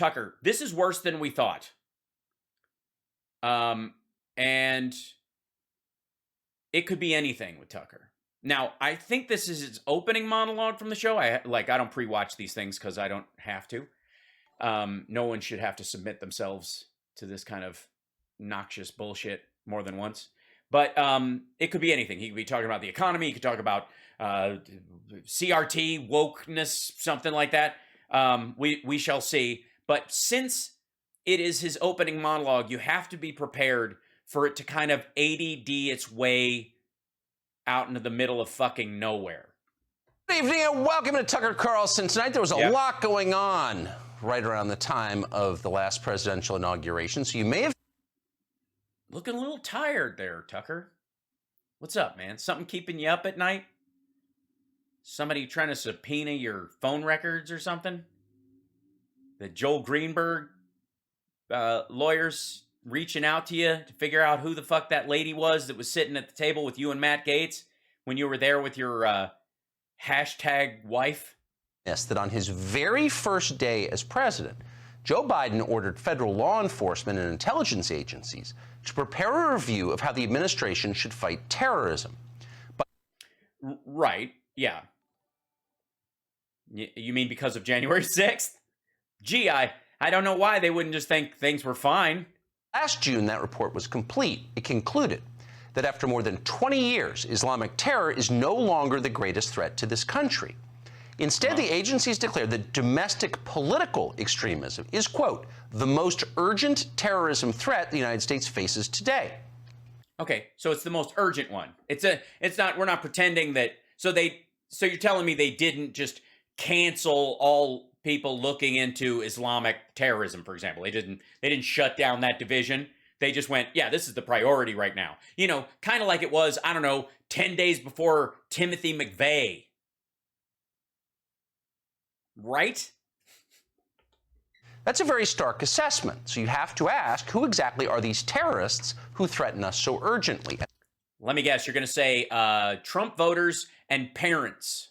Tucker, this is worse than we thought. And it could be anything with Tucker. Now, I think this is his opening monologue from the show. I don't pre-watch these things because I don't have to. No one should have to submit themselves to this kind of noxious bullshit more than once. But it could be anything. He could be talking about the economy. He could talk about CRT, wokeness, something like that. We shall see. But since it is his opening monologue, you have to be prepared for it to kind of ADD its way out into the middle of fucking nowhere. Good evening and welcome to Tucker Carlson. Tonight there was a lot going on right around the time of the last presidential inauguration, so you may have... Looking a little tired there, Tucker. What's up, man? Something keeping you up at night? Somebody trying to subpoena your phone records or something? The Joel Greenberg lawyers reaching out to you to figure out who the fuck that lady was that was sitting at the table with you and Matt Gaetz when you were there with your hashtag wife? Yes, that on his very first day as president, Joe Biden ordered federal law enforcement and intelligence agencies to prepare a review of how the administration should fight terrorism. But right, yeah. You mean because of January 6th? Gee, I don't know why they wouldn't just think things were fine. Last June, that report was complete. It concluded that after more than 20 years, Islamic terror is no longer the greatest threat to this country. Instead, the agencies declared that domestic political extremism is, quote, the most urgent terrorism threat the United States faces today. Okay, so it's the most urgent one. We're not pretending that, so you're telling me they didn't just cancel all people looking into Islamic terrorism, for example. They didn't shut down that division. They just went, yeah, this is the priority right now. You know, kind of like it was, 10 days before Timothy McVeigh. Right? That's a very stark assessment. So you have to ask, who exactly are these terrorists who threaten us so urgently? Let me guess, you're going to say Trump voters and parents.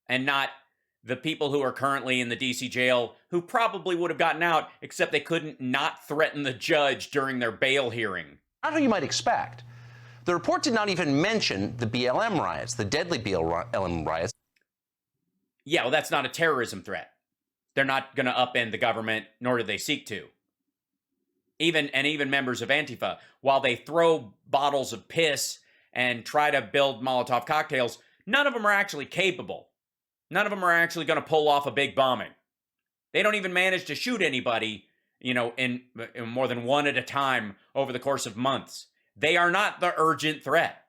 And not the people who are currently in the D.C. jail who probably would have gotten out, except they couldn't not threaten the judge during their bail hearing. Not who you might expect. The report did not even mention the BLM riots, the deadly BLM riots. Yeah, well, that's not a terrorism threat. They're not going to upend the government, nor do they seek to. Even members of Antifa, while they throw bottles of piss and try to build Molotov cocktails, none of them are actually capable. None of them are actually going to pull off a big bombing. They don't even manage to shoot anybody, in more than one at a time over the course of months. They are not the urgent threat.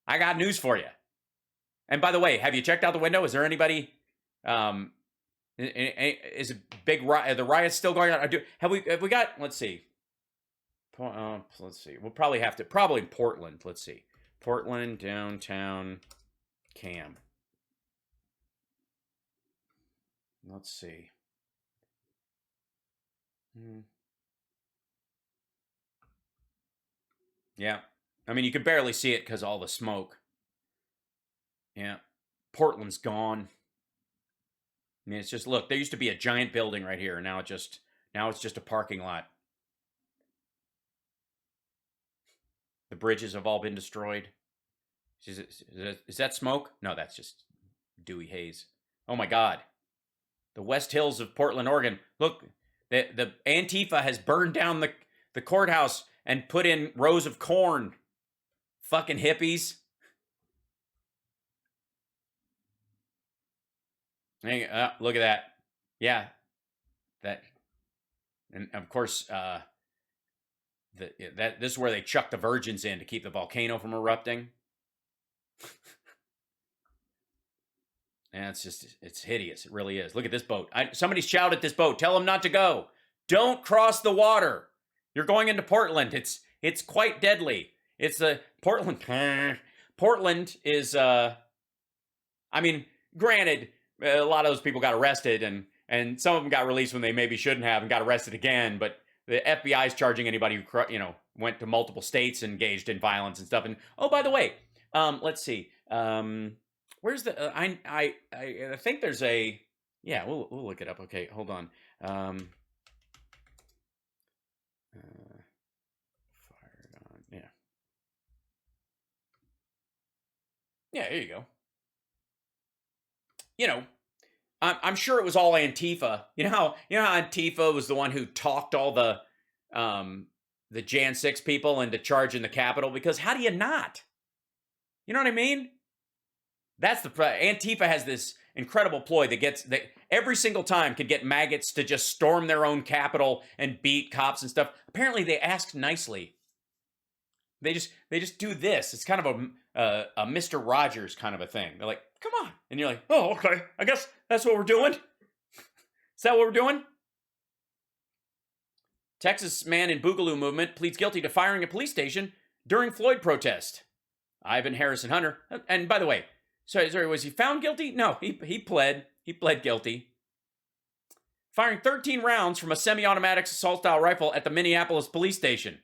I got news for you. And by the way, have you checked out the window? Is there anybody? Is a big riot? Are the riots still going on? Have we got? Let's see. Let's see. We'll probably have to. Probably Portland. Let's see. Portland downtown cam. Let's see. Yeah. I mean, you could barely see it because of all the smoke. Yeah. Portland's gone. I mean, it's just, look, there used to be a giant building right here. And now it's just a parking lot. The bridges have all been destroyed. Is that smoke? No, that's just dewy haze. Oh my God. The West Hills of Portland, Oregon. Look, the Antifa has burned down the courthouse and put in rows of corn. Fucking hippies. Hey, look at that. Yeah. That. And of course, this is where they chuck the virgins in to keep the volcano from erupting. And it's hideous. It really is. Look at this boat. Somebody shout at this boat. Tell them not to go. Don't cross the water. You're going into Portland. It's quite deadly. It's the Portland. Portland is, granted, a lot of those people got arrested and some of them got released when they maybe shouldn't have and got arrested again. But the FBI is charging anybody who, went to multiple states, engaged in violence and stuff. And, oh, by the way, let's see. Where's the? I think there's a. Yeah, we'll look it up. Okay, hold on. Fired on. Yeah. Yeah, there you go. You know, I'm sure it was all Antifa. You know how Antifa was the one who talked all the Jan 6 people into charging the Capitol? Because how do you not? You know what I mean? That's the Antifa has this incredible ploy that every single time can get maggots to just storm their own Capitol and beat cops and stuff. Apparently, they ask nicely. They just do this. It's kind of a Mr. Rogers kind of a thing. They're like, come on. And you're like, oh, okay. I guess that's what we're doing. Is that what we're doing? Texas man in Boogaloo movement pleads guilty to firing a police station during Floyd protest. Ivan Harrison Hunter. And by the way, sorry, was he found guilty? No, he pled. He pled guilty. Firing 13 rounds from a semi-automatic assault-style rifle at the Minneapolis police station.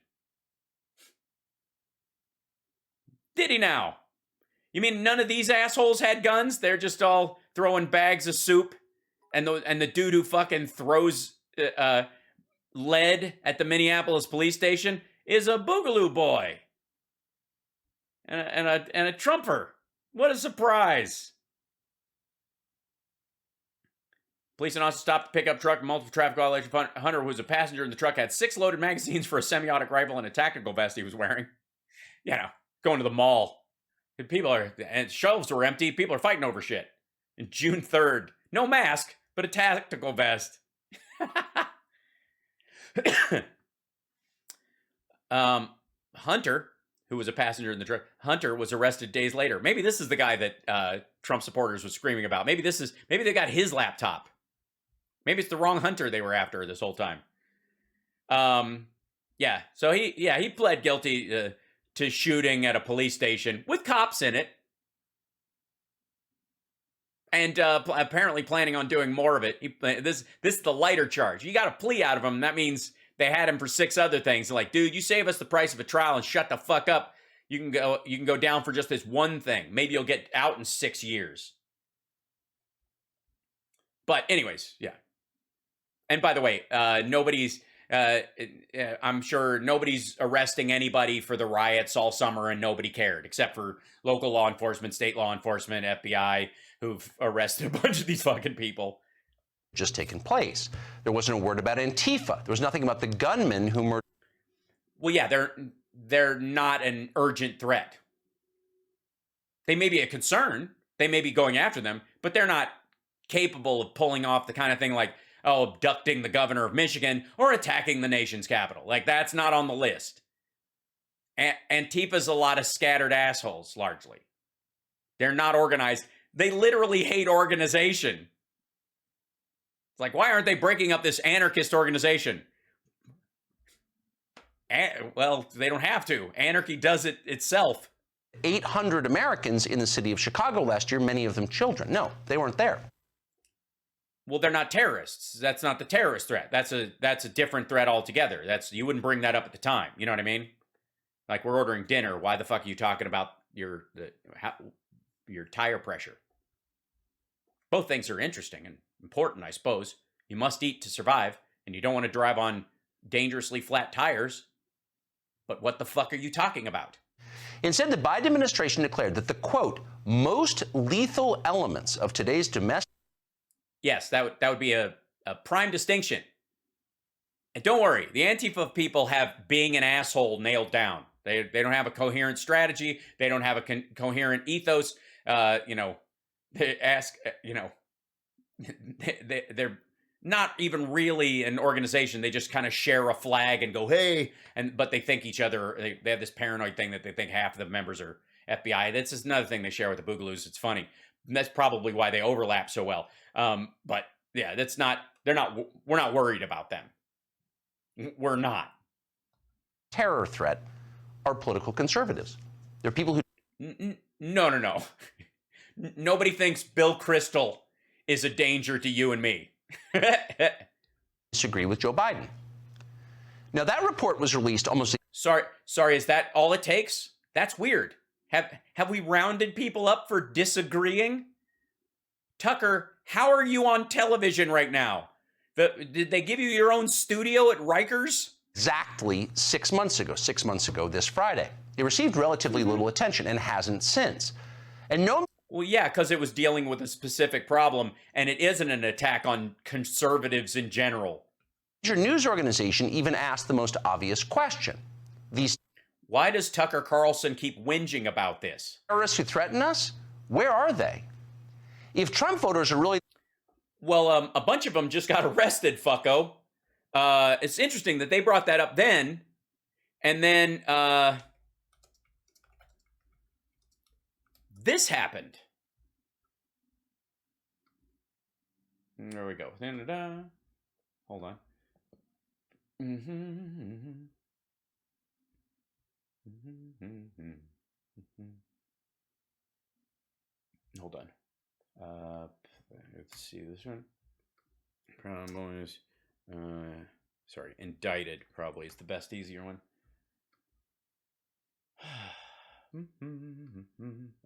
Did he now? You mean none of these assholes had guns? They're just all throwing bags of soup, and the dude who fucking throws lead at the Minneapolis police station is a Boogaloo boy and a Trumper. What a surprise! Police and officers stopped the pickup truck, multiple traffic violation. Hunter, who was a passenger in the truck, had 6 loaded magazines for a semi-automatic rifle and a tactical vest he was wearing. You know, going to the mall. And shelves were empty. People are fighting over shit. And June 3rd, no mask, but a tactical vest. Hunter, who was a passenger in the truck, Hunter was arrested days later. Maybe this is the guy that Trump supporters was screaming about. Maybe they got his laptop. Maybe it's the wrong Hunter they were after this whole time. Yeah. So he pled guilty to shooting at a police station with cops in it. And apparently planning on doing more of it. This is the lighter charge. You got a plea out of him. That means they had him for 6 other things. They're like, dude, you save us the price of a trial and shut the fuck up. You can go down for just this one thing. Maybe you'll get out in 6 years. But anyways, yeah. And by the way, I'm sure nobody's arresting anybody for the riots all summer, and nobody cared, except for local law enforcement, state law enforcement, FBI, who've arrested a bunch of these fucking people. Just taken place. There wasn't a word about Antifa. There was nothing about the gunmen who murdered. Well, yeah, they're not an urgent threat. They may be a concern. They may be going after them, but they're not capable of pulling off the kind of thing like, abducting the governor of Michigan or attacking the nation's capital. Like, that's not on the list. Antifa's a lot of scattered assholes, largely. They're not organized. They literally hate organization. It's like, why aren't they breaking up this anarchist organization? Well, they don't have to. Anarchy does it itself. 800 Americans in the city of Chicago last year, many of them children. No, they weren't there. Well, they're not terrorists. That's not the terrorist threat. That's a different threat altogether. You wouldn't bring that up at the time. You know what I mean? Like, we're ordering dinner. Why the fuck are you talking about your tire pressure? Both things are interesting and important, I suppose. You must eat to survive, and you don't want to drive on dangerously flat tires. But what the fuck are you talking about? Instead, the Biden administration declared that the, quote, most lethal elements of today's domestic... Yes, that would be a prime distinction. And don't worry, the Antifa people have being an asshole nailed down. They don't have a coherent strategy. They don't have a coherent ethos. They ask, they're not even really an organization. They just kind of share a flag and go, hey, but they think each other, they have this paranoid thing that they think half of the members are FBI. That's just another thing they share with the Boogaloos. It's funny. And that's probably why they overlap so well. But yeah, we're not worried about them. We're not. Terror threat are political conservatives. They're people who... No. Nobody thinks Bill Kristol is a danger to you and me. disagree with Joe Biden. Now, that report was released almost... Sorry, is that all it takes? That's weird. Have we rounded people up for disagreeing? Tucker How are you on television right now? Did they give you your own studio at Rikers? Exactly 6 months ago. 6 months ago this Friday. It received relatively little attention and hasn't since. And no. Well, yeah, because it was dealing with a specific problem, and it isn't an attack on conservatives in general. Major news organization even asked the most obvious question. Why does Tucker Carlson keep whinging about this? Terrorists who threaten us, where are they? If Trump voters are really... Well, a bunch of them just got arrested, fucko. It's interesting that they brought that up then, and then this happened. There we go. Hold on. Hold on. Let's see this one. Promos. Sorry, indicted probably is the best, easier one.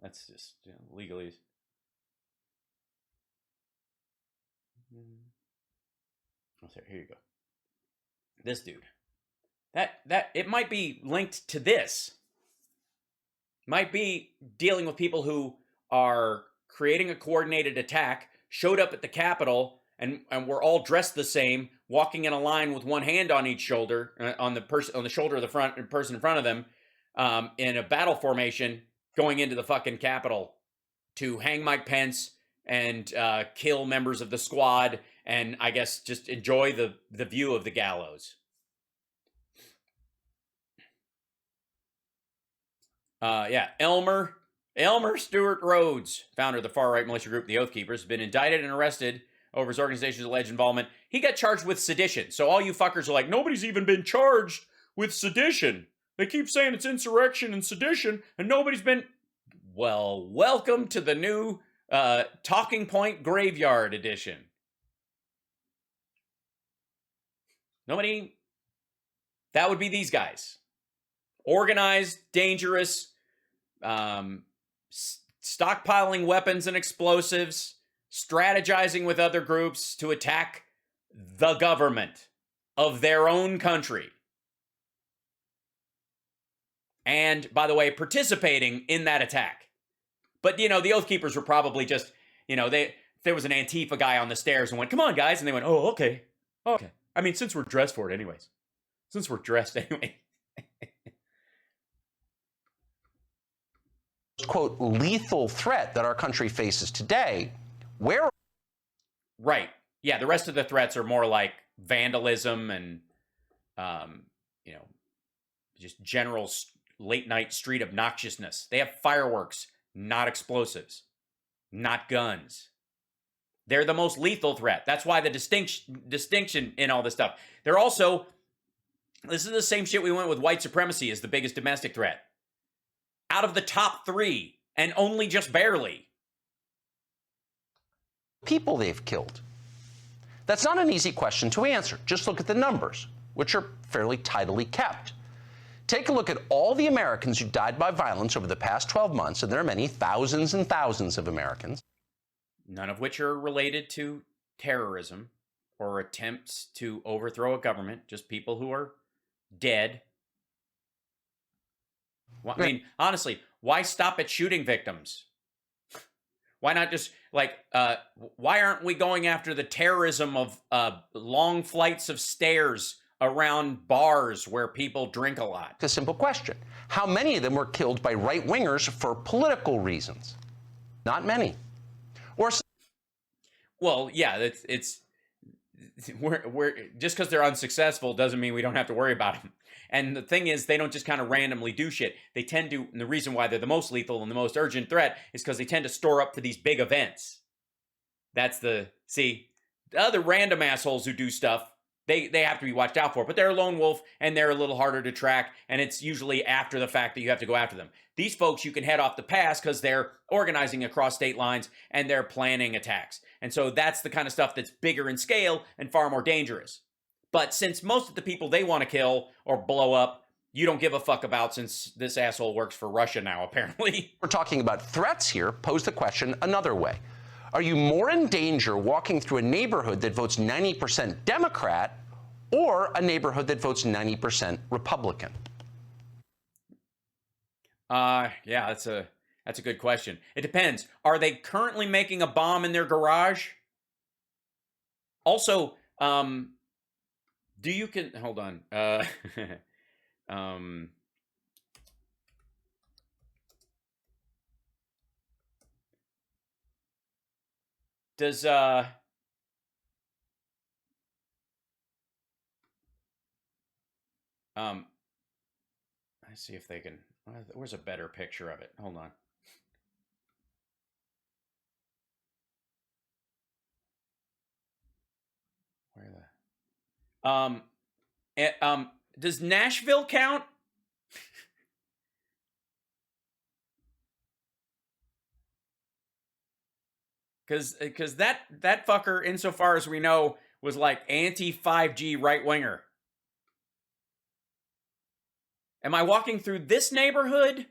That's just legalese. Oh, sorry, here you go. This dude. That it might be linked to this. Might be dealing with people who are creating a coordinated attack, showed up at the Capitol, and were all dressed the same, walking in a line with one hand on each shoulder, on the shoulder of the person in front of them, in a battle formation, going into the fucking Capitol to hang Mike Pence and kill members of the squad, and I guess just enjoy the view of the gallows. Yeah, Elmer Stewart Rhodes, founder of the far-right militia group, the Oath Keepers, has been indicted and arrested over his organization's alleged involvement. He got charged with sedition. So all you fuckers are like, nobody's even been charged with sedition. They keep saying it's insurrection and sedition, and nobody's been... Well, welcome to the new Talking Point Graveyard Edition. Nobody... That would be these guys. Organized, dangerous, stockpiling weapons and explosives, strategizing with other groups to attack the government of their own country. And, by the way, participating in that attack. But, the Oath Keepers were probably just, there was an Antifa guy on the stairs and went, come on, guys. And they went, oh, okay. Okay. I mean, since we're dressed for it anyways. Since we're dressed anyway. Quote, lethal threat that our country faces today, where... Right. Yeah, the rest of the threats are more like vandalism and, just general late-night street obnoxiousness. They have fireworks, not explosives, not guns. They're the most lethal threat. That's why the distinction in all this stuff. They're also... This is the same shit we went with white supremacy as the biggest domestic threat. Out of the top 3, and only just barely. People they've killed. That's not an easy question to answer. Just look at the numbers, which are fairly tidily kept. Take a look at all the Americans who died by violence over the past 12 months, and there are many thousands and thousands of Americans. None of which are related to terrorism or attempts to overthrow a government, just people who are dead. Well, I mean, honestly, why stop at shooting victims? Why not just, why aren't we going after the terrorism of long flights of stairs around bars where people drink a lot? It's a simple question. How many of them were killed by right-wingers for political reasons? Not many. Or... Well, yeah, we're just because they're unsuccessful doesn't mean we don't have to worry about them. And the thing is, they don't just kind of randomly do shit. They tend to, and the reason why they're the most lethal and the most urgent threat is because they tend to store up to these big events. That's the other random assholes who do stuff, they have to be watched out for. But they're a lone wolf, and they're a little harder to track, and it's usually after the fact that you have to go after them. These folks you can head off the pass because they're organizing across state lines, and they're planning attacks. And so that's the kind of stuff that's bigger in scale and far more dangerous. But since most of the people they want to kill or blow up, you don't give a fuck about, since this asshole works for Russia now, apparently. We're talking about threats here. Pose the question another way. Are you more in danger walking through a neighborhood that votes 90% Democrat or a neighborhood that votes 90% Republican? Yeah, that's a good question. It depends. Are they currently making a bomb in their garage? Also, hold on. Does let's see if they can. Where's a better picture of it? Hold on. Where the does Nashville count? Because that fucker, insofar as we know, was like anti-5G right-winger. Am I walking through this neighborhood?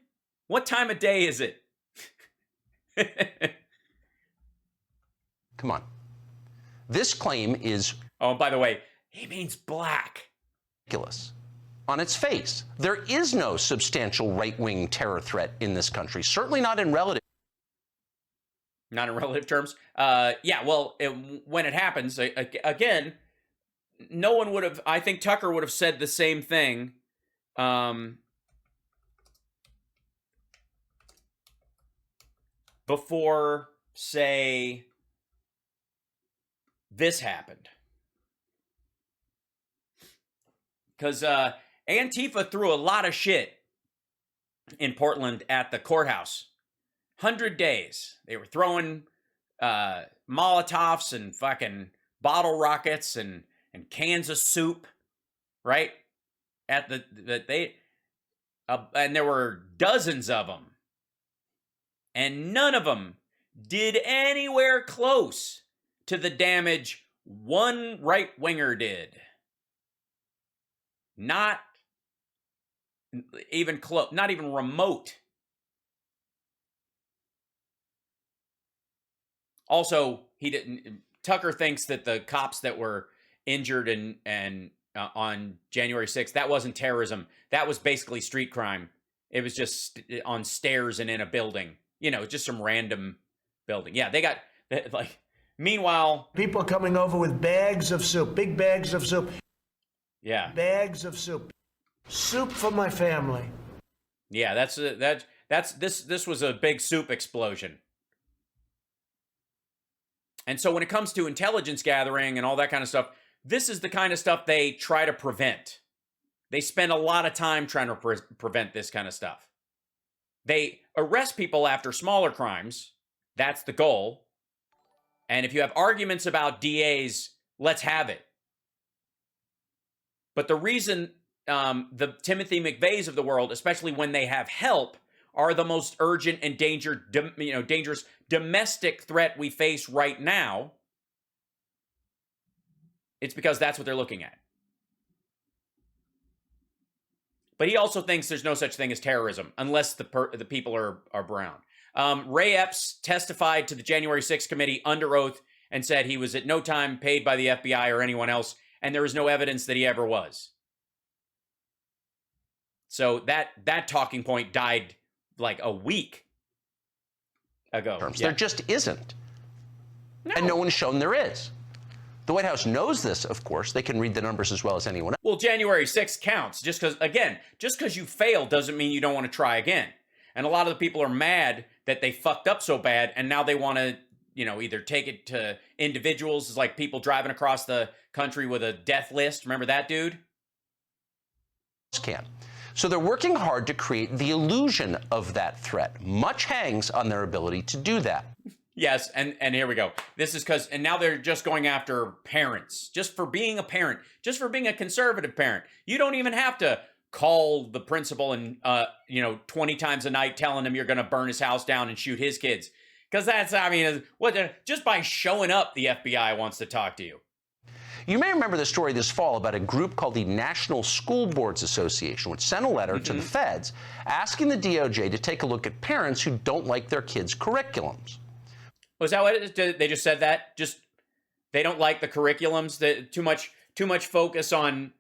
What time of day is it? Come on. This claim is... Oh, by the way, he means black. Ridiculous. On its face, there is no substantial right-wing terror threat in this country, certainly not in relative... Not in relative terms. Yeah, well, when it happens, again, no one would have... I think Tucker would have said the same thing. Before, say, this happened. Because Antifa threw a lot of shit in Portland at the courthouse. 100 days. They were throwing Molotovs and fucking bottle rockets and cans of soup, right? And there were dozens of them. And none of them did anywhere close to the damage one right-winger did. Not even close, not even remote. Also, Tucker thinks that the cops that were injured and on January 6th, that wasn't terrorism. That was basically street crime. It was just on stairs and in a building. You know, just some random building. Yeah, they got, like, meanwhile... People coming over with bags of soup, big bags of soup. Yeah. Bags of soup. Soup for my family. Yeah, this was a big soup explosion. And so when it comes to intelligence gathering and all that kind of stuff, this is the kind of stuff they try to prevent. They spend a lot of time trying to prevent this kind of stuff. They arrest people after smaller crimes. That's the goal. And if you have arguments about DAs, let's have it. But the reason the Timothy McVeighs of the world, especially when they have help, are the most urgent and dangerous domestic threat we face right now, it's because that's what they're looking at. But he also thinks there's no such thing as terrorism unless the people are brown. Ray Epps testified to the January 6th committee under oath and said he was at no time paid by the FBI or anyone else, and there is no evidence that he ever was. So that talking point died like a week ago. Yeah. There just isn't. No. And no one's shown there is. The White House knows this, of course. They can read the numbers as well as anyone else. Well, January 6th counts. Just because you fail doesn't mean you don't want to try again. And a lot of the people are mad that they fucked up so bad, and now they want to, either take it to individuals. It's like people driving across the country with a death list. Remember that dude? Can. So they're working hard to create the illusion of that threat. Much hangs on their ability to do that. Yes, and here we go. This is because, and now they're just going after parents, just for being a parent, just for being a conservative parent. You don't even have to call the principal and, 20 times a night telling him you're going to burn his house down and shoot his kids. Because just by showing up, the FBI wants to talk to you. You may remember the story this fall about a group called the National School Boards Association, which sent a letter to the feds asking the DOJ to take a look at parents who don't like their kids' curriculums. Was that what it is? They just said that? Just they don't like the curriculums. That too much focus on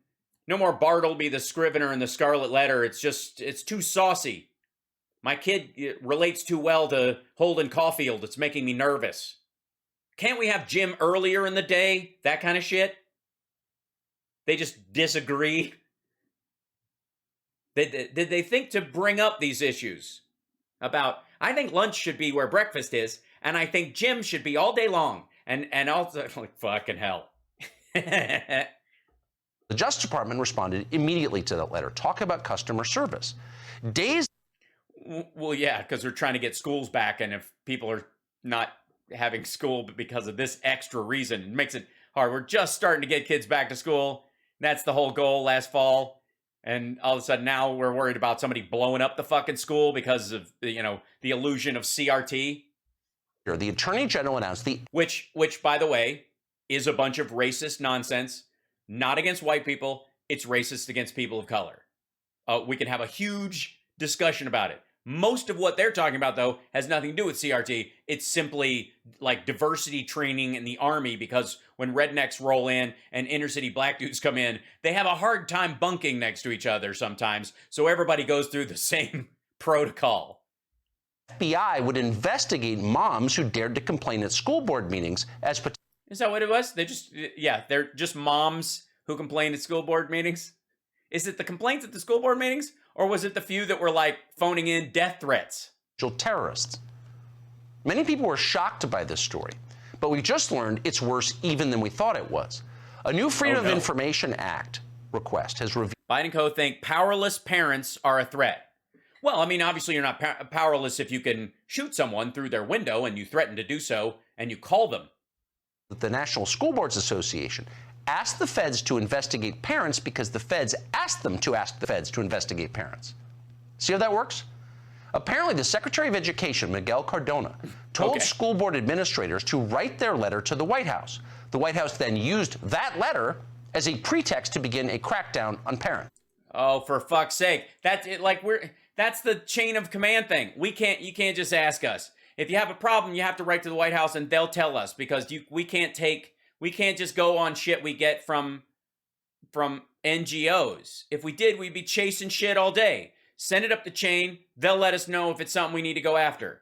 no more Bartleby the Scrivener and the Scarlet Letter. It's too saucy. My kid relates too well to Holden Caulfield. It's making me nervous. Can't we have gym earlier in the day? That kind of shit. They just disagree. Did they think to bring up these issues about? I think lunch should be where breakfast is, and I think gym should be all day long. And also, like, fucking hell. The Justice Department responded immediately to that letter. Talk about customer service. Days. Well, yeah, because they're trying to get schools back, and if people are not having school because of this extra reason, it makes it hard. We're just starting to get kids back to school. That's the whole goal last fall. And all of a sudden now we're worried about somebody blowing up the fucking school because of, the illusion of CRT. The Attorney General announced Which, by the way, is a bunch of racist nonsense. Not against white people. It's racist against people of color. We can have a huge discussion about it. Most of what they're talking about, though, has nothing to do with CRT. It's simply like diversity training in the Army, because when rednecks roll in and inner city black dudes come in, they have a hard time bunking next to each other sometimes. So everybody goes through the same protocol. FBI would investigate moms who dared to complain at school board meetings as Is that what it was? They're just moms who complain at school board meetings? Is it the complaints at the school board meetings? Or was it the few that were like phoning in death threats? Terrorists. Many people were shocked by this story, but we just learned it's worse even than we thought it was. A new Freedom of Information Act request has revealed Biden and co. think powerless parents are a threat. Well, I mean, obviously you're not powerless if you can shoot someone through their window and you threaten to do so and you call them. The National School Boards Association asked the feds to investigate parents because the feds asked them to ask the feds to investigate parents. See how that works? Apparently, the Secretary of Education, Miguel Cardona, told school board administrators to write their letter to the White House. The White House then used that letter as a pretext to begin a crackdown on parents. Oh, for fuck's sake. That's the chain of command thing. You can't just ask us. If you have a problem, you have to write to the White House and they'll tell us, because we can't just go on shit we get from NGOs. If we did, we'd be chasing shit all day. Send it up the chain. They'll let us know if it's something we need to go after.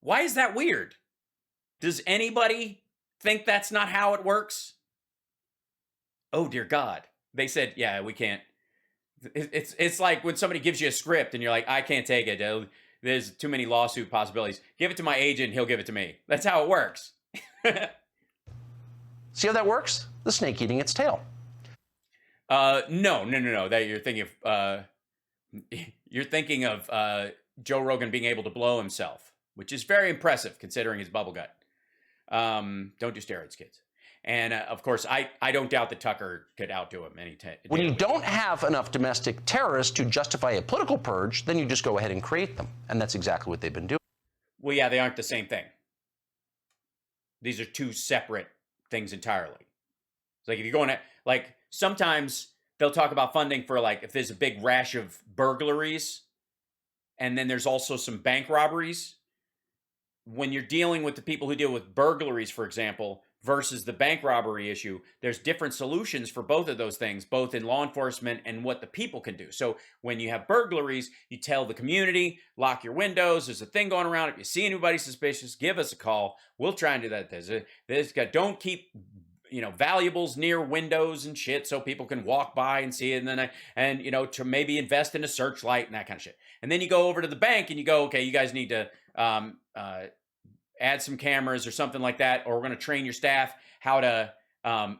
Why is that weird? Does anybody think that's not how it works? Oh, dear God. They said, yeah, we can't. It's like when somebody gives you a script and you're like, I can't take it. There's too many lawsuit possibilities. Give it to my agent. He'll give it to me. That's how it works. See how that works? The snake eating its tail. No. That you're thinking of Joe Rogan being able to blow himself, which is very impressive considering his bubble gut. Don't do steroids, kids. And of course, I don't doubt that Tucker could outdo him when you don't have enough domestic terrorists to justify a political purge, then you just go ahead and create them. And that's exactly what they've been doing. Well, yeah, they aren't the same thing. These are two separate things entirely. It's like if you're going to, like, sometimes they'll talk about funding for, like, if there's a big rash of burglaries and then there's also some bank robberies. When you're dealing with the people who deal with burglaries, for example, versus the bank robbery issue, there's different solutions for both of those things, both in law enforcement and what the people can do. So when you have burglaries, you tell the community, lock your windows. There's a thing going around. If you see anybody suspicious, give us a call. We'll try and do that. Don't keep valuables near windows and shit so people can walk by and see it. And then, to maybe invest in a searchlight and that kind of shit. And then you go over to the bank and you go, okay, you guys need to add some cameras or something like that, or we're going to train your staff how to, how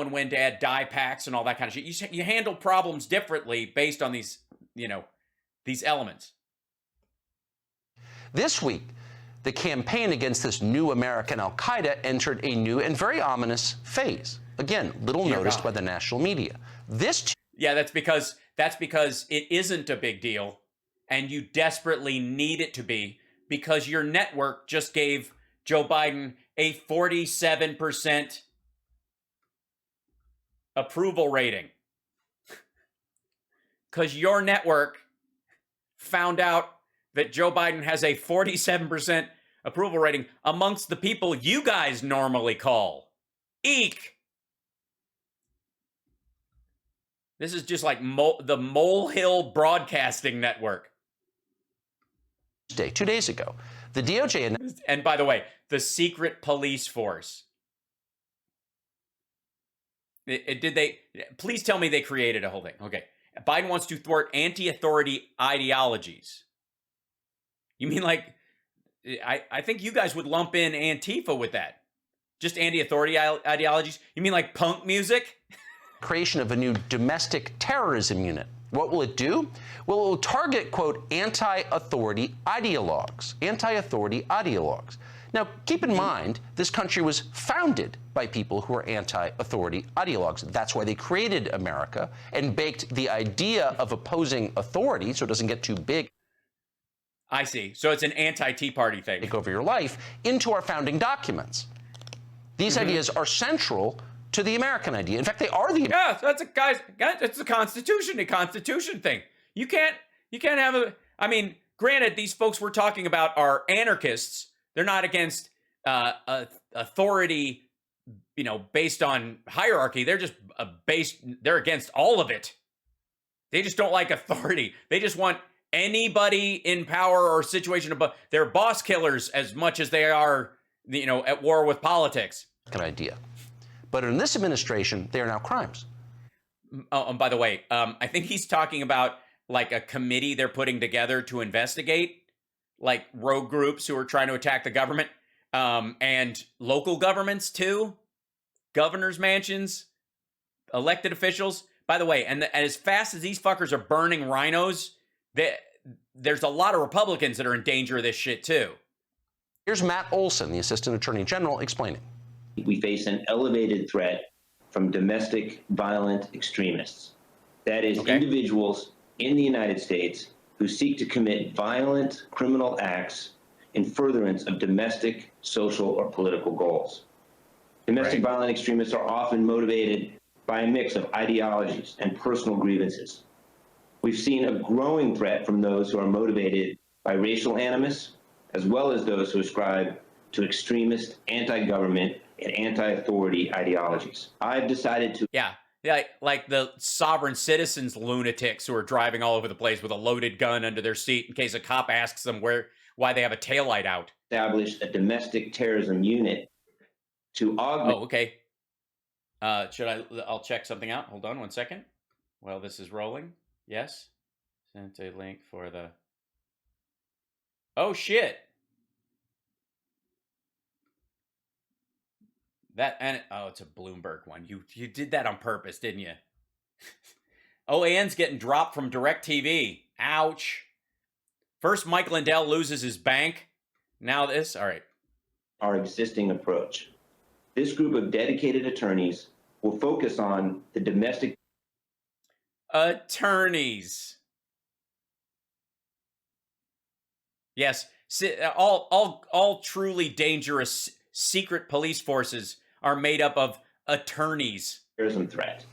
and when to add die packs and all that kind of shit. You handle problems differently based on these elements. This week, the campaign against this new American Al-Qaeda entered a new and very ominous phase. Again, little noticed by the national media. That's because it isn't a big deal, and you desperately need it to be, because your network just gave Joe Biden a 47% approval rating. Because your network found out that Joe Biden has a 47% approval rating amongst the people you guys normally call. Eek. This is just like the Molehill Broadcasting Network. 2 days ago, the DOJ announced. And by the way, the secret police force. Did they? Please tell me they created a whole thing. Okay. Biden wants to thwart anti-authority ideologies. You mean like, I think you guys would lump in Antifa with that. Just anti-authority ideologies? You mean like punk music? Creation of a new domestic terrorism unit. What will it do? Well, it will target, quote, anti-authority ideologues. Anti-authority ideologues. Now, keep in mind, this country was founded by people who are anti-authority ideologues. That's why they created America and baked the idea of opposing authority so it doesn't get too big. I see. So it's an anti-Tea Party thing. Take over your life into our founding documents. These ideas are central to the American idea. In fact, they are the... Yeah, that's it's the Constitution, a Constitution thing. You can't have a... I mean, granted, these folks we're talking about are anarchists. They're not against authority, based on hierarchy. They're just they're against all of it. They just don't like authority. They just want anybody in power or situation above. They're boss killers as much as they are, at war with politics. An idea. But in this administration, they are now crimes. Oh, and by the way, I think he's talking about like a committee they're putting together to investigate like rogue groups who are trying to attack the government, and local governments too, governors' mansions, elected officials. By the way, and as fast as these fuckers are burning rhinos, there's a lot of Republicans that are in danger of this shit too. Here's Matt Olson, the Assistant Attorney General, explaining. We face an elevated threat from domestic violent extremists. That is, individuals in the United States who seek to commit violent criminal acts in furtherance of domestic, social, or political goals. Domestic violent extremists are often motivated by a mix of ideologies and personal grievances. We've seen a growing threat from those who are motivated by racial animus, as well as those who ascribe to extremist, anti-government, and anti-authority ideologies. I've decided to... Yeah, like the sovereign citizens lunatics who are driving all over the place with a loaded gun under their seat in case a cop asks them why they have a taillight out. Establish a domestic terrorism unit to augment... Oh, okay. I'll check something out. Hold on one second. Well, this is rolling. Yes. Sent a link for the... Oh, shit. It's a Bloomberg one. You did that on purpose, didn't you? OAN's getting dropped from DirecTV. Ouch. First, Mike Lindell loses his bank. Now this. All right. Our existing approach. This group of dedicated attorneys will focus on the domestic... Attorneys. Yes. All truly dangerous secret police forces are made up of attorneys. Terrorism threat.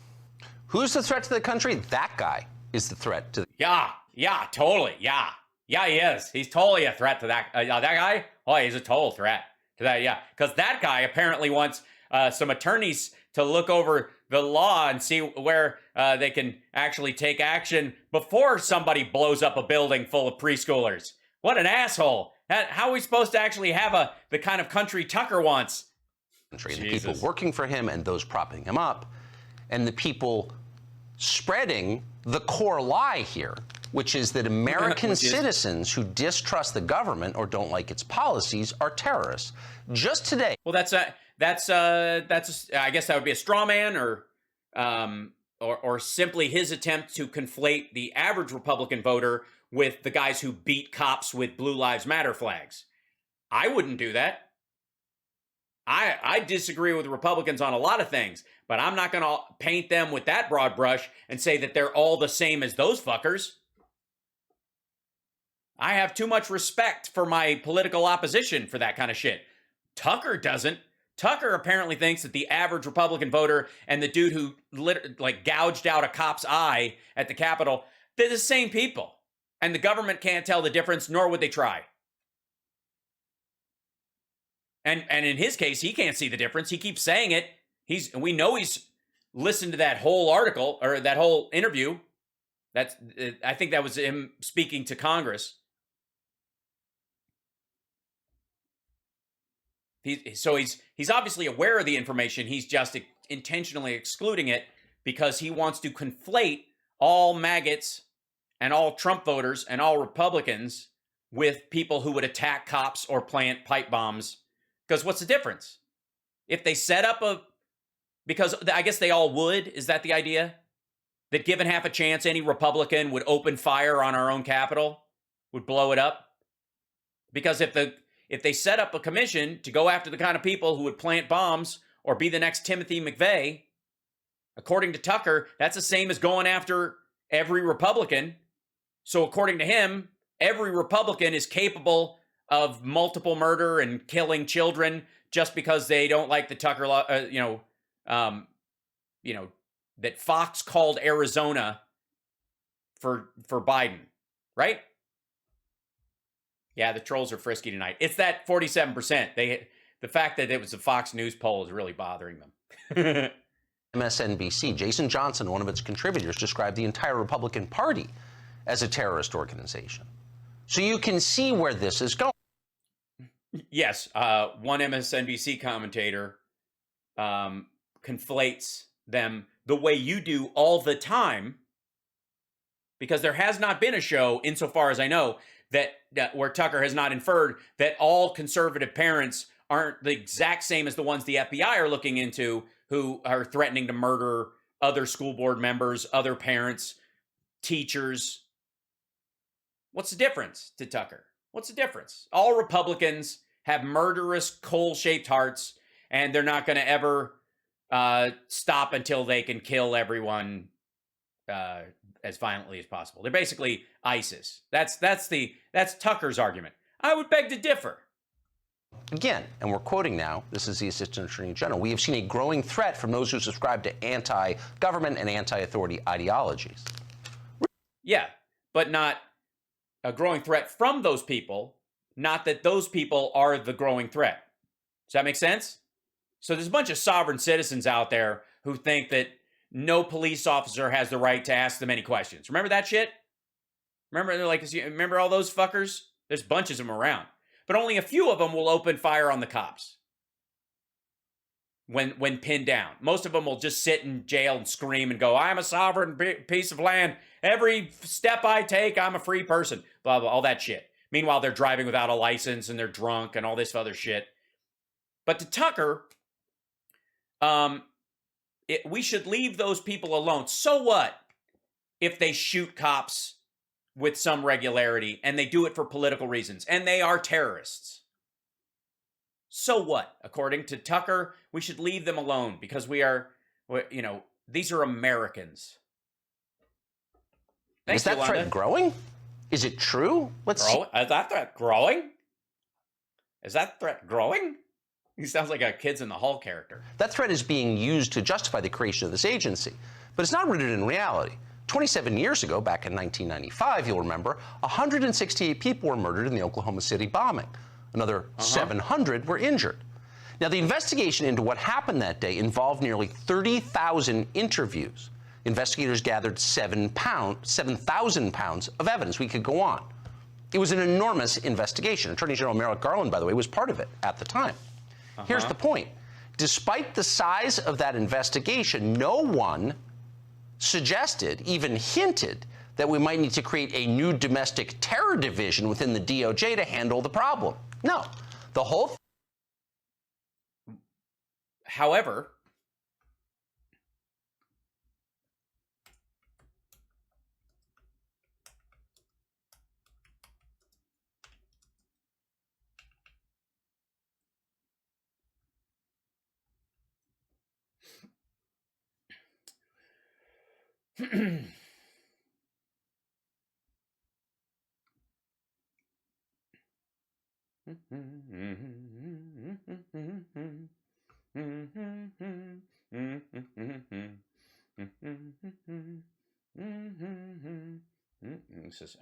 Who's the threat to the country? That guy is the threat to the... Yeah, totally. Yeah, he is. He's totally a threat to that. That guy? Oh, he's a total threat to that, yeah. Because that guy apparently wants some attorneys to look over the law and see where they can actually take action before somebody blows up a building full of preschoolers. What an asshole. How are we supposed to actually have the kind of country Tucker wants? The people working for him and those propping him up, and the people spreading the core lie here, which is that American citizens who distrust the government or don't like its policies are terrorists. Just today. Well, that's I guess that would be a straw man or simply his attempt to conflate the average Republican voter with the guys who beat cops with Blue Lives Matter flags. I wouldn't do that. I disagree with Republicans on a lot of things, but I'm not going to paint them with that broad brush and say that they're all the same as those fuckers. I have too much respect for my political opposition for that kind of shit. Tucker doesn't. Tucker apparently thinks that the average Republican voter and the dude who gouged out a cop's eye at the Capitol, they're the same people. And the government can't tell the difference, nor would they try. And in his case, he can't see the difference. He keeps saying it. We know he's listened to that whole article or that whole interview. I think that was him speaking to Congress. So he's obviously aware of the information. He's just intentionally excluding it because he wants to conflate all maggots and all Trump voters and all Republicans with people who would attack cops or plant pipe bombs. Because what's the difference? If they set up because I guess they all would. Is that the idea? That given half a chance, any Republican would open fire on our own Capitol, would blow it up? Because if they set up a commission to go after the kind of people who would plant bombs or be the next Timothy McVeigh, according to Tucker, that's the same as going after every Republican. So according to him, every Republican is capable of multiple murder and killing children just because they don't like the Tucker law, that Fox called Arizona for Biden, right? Yeah, the trolls are frisky tonight. It's that 47%. The fact that it was a Fox News poll is really bothering them. MSNBC, Jason Johnson, one of its contributors, described the entire Republican Party as a terrorist organization. So you can see where this is going. Yes, one MSNBC commentator conflates them the way you do all the time, because there has not been a show, insofar as I know, that where Tucker has not inferred that all conservative parents aren't the exact same as the ones the FBI are looking into, who are threatening to murder other school board members, other parents, teachers. What's the difference to Tucker? What's the difference? All Republicans have murderous, coal-shaped hearts, and they're not going to ever stop until they can kill everyone as violently as possible. They're basically ISIS. That's Tucker's argument. I would beg to differ. Again, and we're quoting now, this is the Assistant Attorney General, we have seen a growing threat from those who subscribe to anti-government and anti-authority ideologies. Yeah, but not a growing threat from those people, not that those people are the growing threat. Does that make sense? So there's a bunch of sovereign citizens out there who think that no police officer has the right to ask them any questions. Remember that shit? Remember all those fuckers? There's bunches of them around. But only a few of them will open fire on the cops when pinned down. Most of them will just sit in jail and scream and go, I'm a sovereign piece of land. Every step I take, I'm a free person. Blah, blah, all that shit. Meanwhile, they're driving without a license and they're drunk and all this other shit. But to Tucker, we should leave those people alone. So what if they shoot cops with some regularity and they do it for political reasons and they are terrorists? So what? According to Tucker, we should leave them alone because these are Americans. Thanks, Is that Yolanda. threat growing? Is it true? Let's see. Is that threat growing? Is that threat growing? He sounds like a Kids in the Hall character. That threat is being used to justify the creation of this agency, but it's not rooted in reality. 27 years ago, back in 1995, you'll remember, 168 people were murdered in the Oklahoma City bombing. Another 700 were injured. Now, the investigation into what happened that day involved nearly 30,000 interviews. Investigators gathered 7,000 pounds of evidence. We could go on. It was an enormous investigation. Attorney General Merrick Garland, by the way, was part of it at the time. Here's the point. Despite the size of that investigation, no one suggested, even hinted, that we might need to create a new domestic terror division within the DOJ to handle the problem. No. The whole However,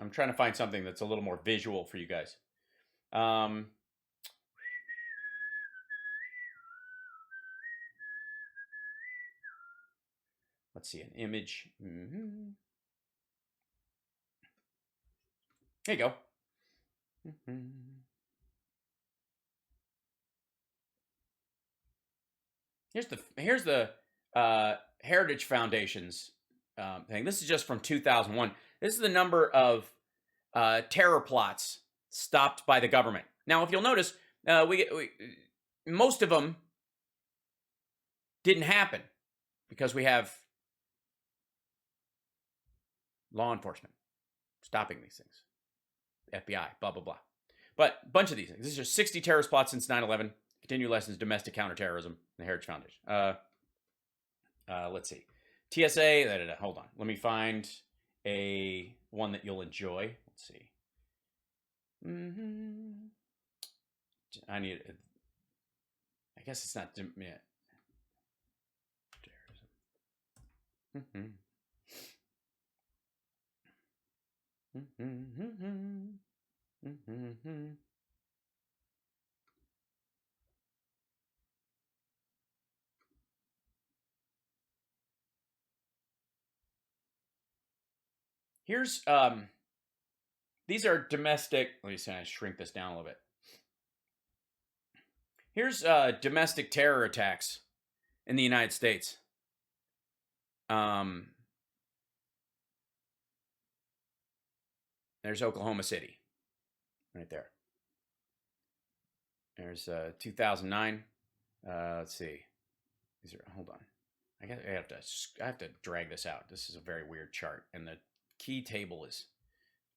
I'm trying to find something that's a little more visual for you guys. let's see, an image. There you go. Here's the Heritage Foundation's thing. This is just from 2001. This is the number of terror plots stopped by the government. Now, if you'll notice, most of them didn't happen because we have law enforcement stopping these things, FBI, blah, blah, blah. But a bunch of these things. These are 60 terrorist plots since 9/11. Continue lessons, domestic counterterrorism, the Heritage Foundation. Let's see. TSA, hold on. Let me find one that you'll enjoy. Let's see. I guess it's not, yeah. Here's these are domestic. Let me see, I shrink this down a little bit. Here's domestic terror attacks in the United States. There's Oklahoma City, right there. There's 2009. Let's see. These are, hold on. I have to drag this out. This is a very weird chart, and the key table is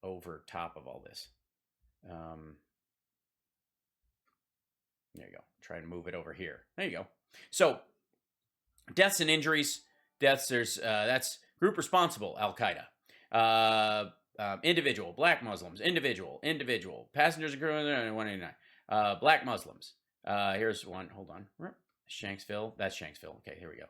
over top of all this. There you go. Try and move it over here. There you go. So, deaths and injuries. Deaths. That's group responsible. Al Qaeda. Individual. Black Muslims. Individual. Passengers and crew. 189. Black Muslims. Here's one. Hold on. Shanksville. That's Shanksville. Okay, here we go.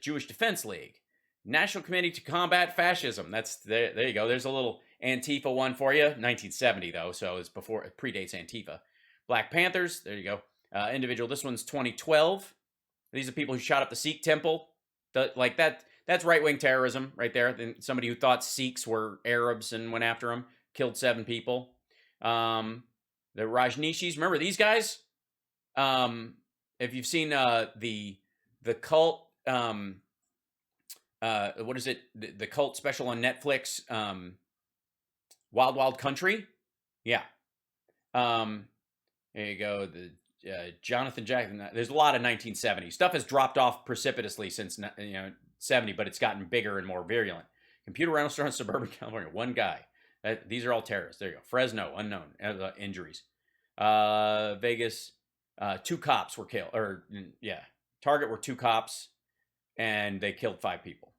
Jewish Defense League. National Committee to Combat Fascism. That's there you go. There's a little Antifa one for you. 1970 though, so it's before, it predates Antifa. Black Panthers. There you go. Individual. This one's 2012. These are people who shot up the Sikh temple. Like that. That's right-wing terrorism right there. Then somebody who thought Sikhs were Arabs and went after them, killed 7 people. The Rajneeshis. Remember these guys? If you've seen the cult. What is it? The cult special on Netflix, Wild Wild Country. Yeah. There you go. The Jonathan Jackson. There's a lot of 1970s stuff has dropped off precipitously since 70, but it's gotten bigger and more virulent. Computer rental store in suburban California. One guy. These are all terrorists. There you go. Fresno, unknown. Injuries. Vegas. 2 cops were killed. Target were 2 cops. And they killed 5 people.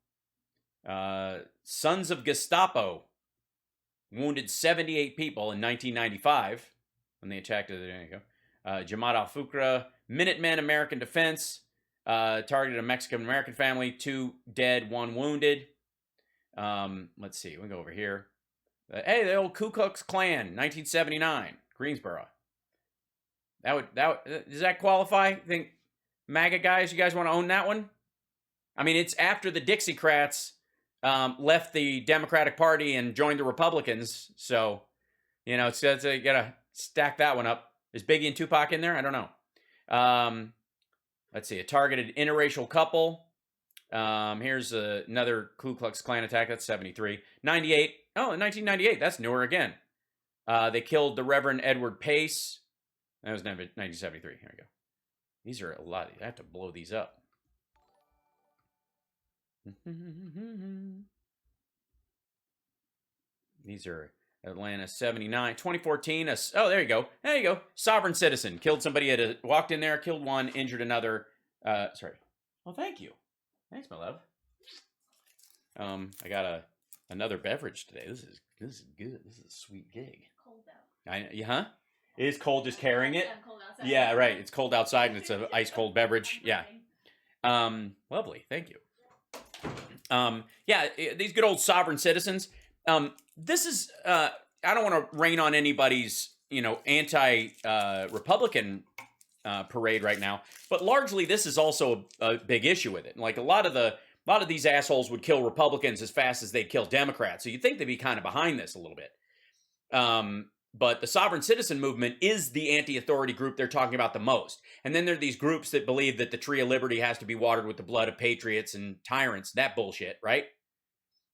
Sons of Gestapo wounded 78 people in 1995 when they attacked. There you go. Jamaat al-Fukra, Minutemen American Defense, targeted a Mexican-American family, 2 dead, 1 wounded. Let's see, we can go over here. Hey, the old Ku Klux Klan, 1979, Greensboro. Does that qualify? Think MAGA guys, you guys want to own that one? I mean, it's after the Dixiecrats left the Democratic Party and joined the Republicans. So, you gotta stack that one up. Is Biggie and Tupac in there? I don't know. Let's see, a targeted interracial couple. Here's another Ku Klux Klan attack. That's 73. 98. Oh, in 1998. That's newer again. They killed the Reverend Edward Pace. That was 1973. Here we go. These are a lot. I have to blow these up. These are Atlanta 79, 2014. There you go. There you go. Sovereign citizen killed somebody. Walked in there, killed 1, injured another. Sorry. Well, thank you. Thanks, my love. I got another beverage today. This is good. This is a sweet gig. Cold out. Huh? It is cold just carrying it. Cold outside. Yeah, right. It's cold outside and it's an ice cold beverage. Yeah. Lovely. Thank you. These good old sovereign citizens. This is, I don't want to rain on anybody's, anti-Republican parade right now, but largely this is also a big issue with it. Like a lot of the A lot of these assholes would kill Republicans as fast as they'd kill Democrats. So you'd think they'd be kind of behind this a little bit. But the sovereign citizen movement is the anti-authority group they're talking about the most. And then there are these groups that believe that the tree of liberty has to be watered with the blood of patriots and tyrants, that bullshit, right?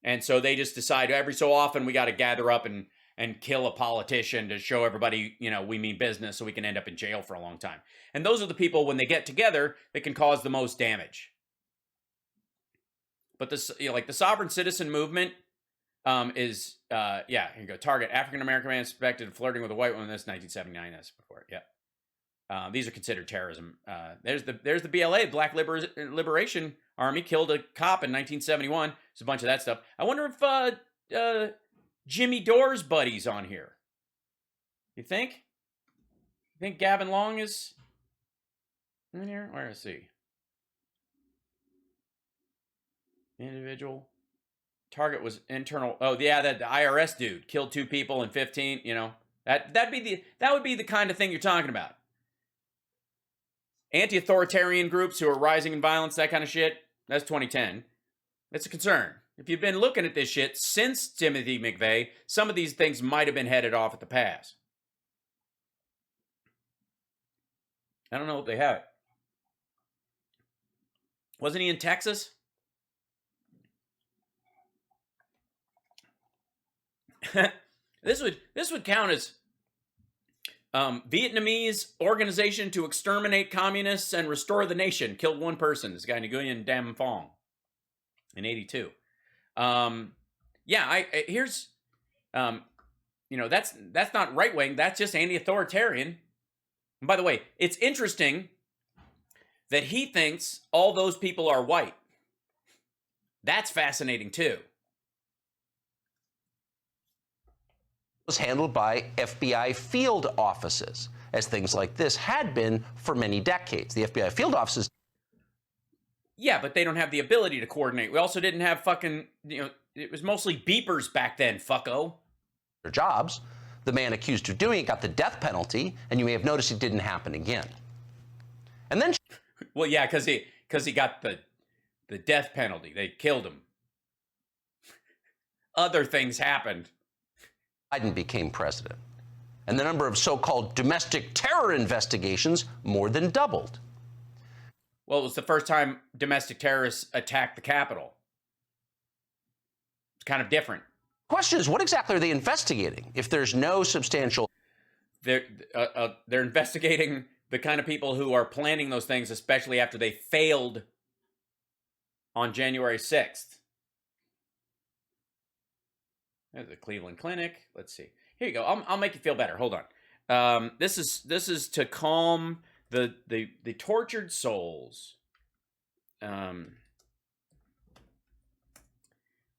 And so they just decide every so often we got to gather up and kill a politician to show everybody, we mean business, so we can end up in jail for a long time. And those are the people, when they get together, that can cause the most damage. But this, like the sovereign citizen movement is, here you go. Target, African-American man suspected of flirting with a white woman. That's 1979. That's before, yeah. These are considered terrorism. There's the BLA, Black Liberation Army, killed a cop in 1971. There's a bunch of that stuff. I wonder if Jimmy Dore's buddy's on here. You think? You think Gavin Long is in here? Where is he? Individual. Target was internal. Oh yeah, that IRS dude killed 2 people in 15. That would be the kind of thing you're talking about. Anti-authoritarian groups who are rising in violence, that kind of shit. That's 2010. It's a concern. If you've been looking at this shit since Timothy McVeigh, some of these things might have been headed off at the pass. I don't know if they have it. Wasn't he in Texas? This would count as Vietnamese organization to exterminate communists and restore the nation. Killed 1 person. This guy Nguyen Dam Phong in 82. Here's that's not right wing. That's just anti-authoritarian. And by the way, it's interesting that he thinks all those people are white. That's fascinating too. Was handled by FBI field offices, as things like this had been for many decades. The FBI field offices. Yeah, but they don't have the ability to coordinate. We also didn't have fucking, it was mostly beepers back then, fucko. Their jobs. The man accused of doing it got the death penalty, and you may have noticed it didn't happen again. And then. Well, yeah, because he got the death penalty. They killed him. Other things happened. Biden became president, and the number of so-called domestic terror investigations more than doubled. Well, it was the first time domestic terrorists attacked the Capitol. It's kind of different. Question is, what exactly are they investigating if there's no substantial... They're investigating the kind of people who are planning those things, especially after they failed on January 6th. There's the Cleveland Clinic. Let's see. Here you go. I'll make you feel better. Hold on. This is to calm the tortured souls of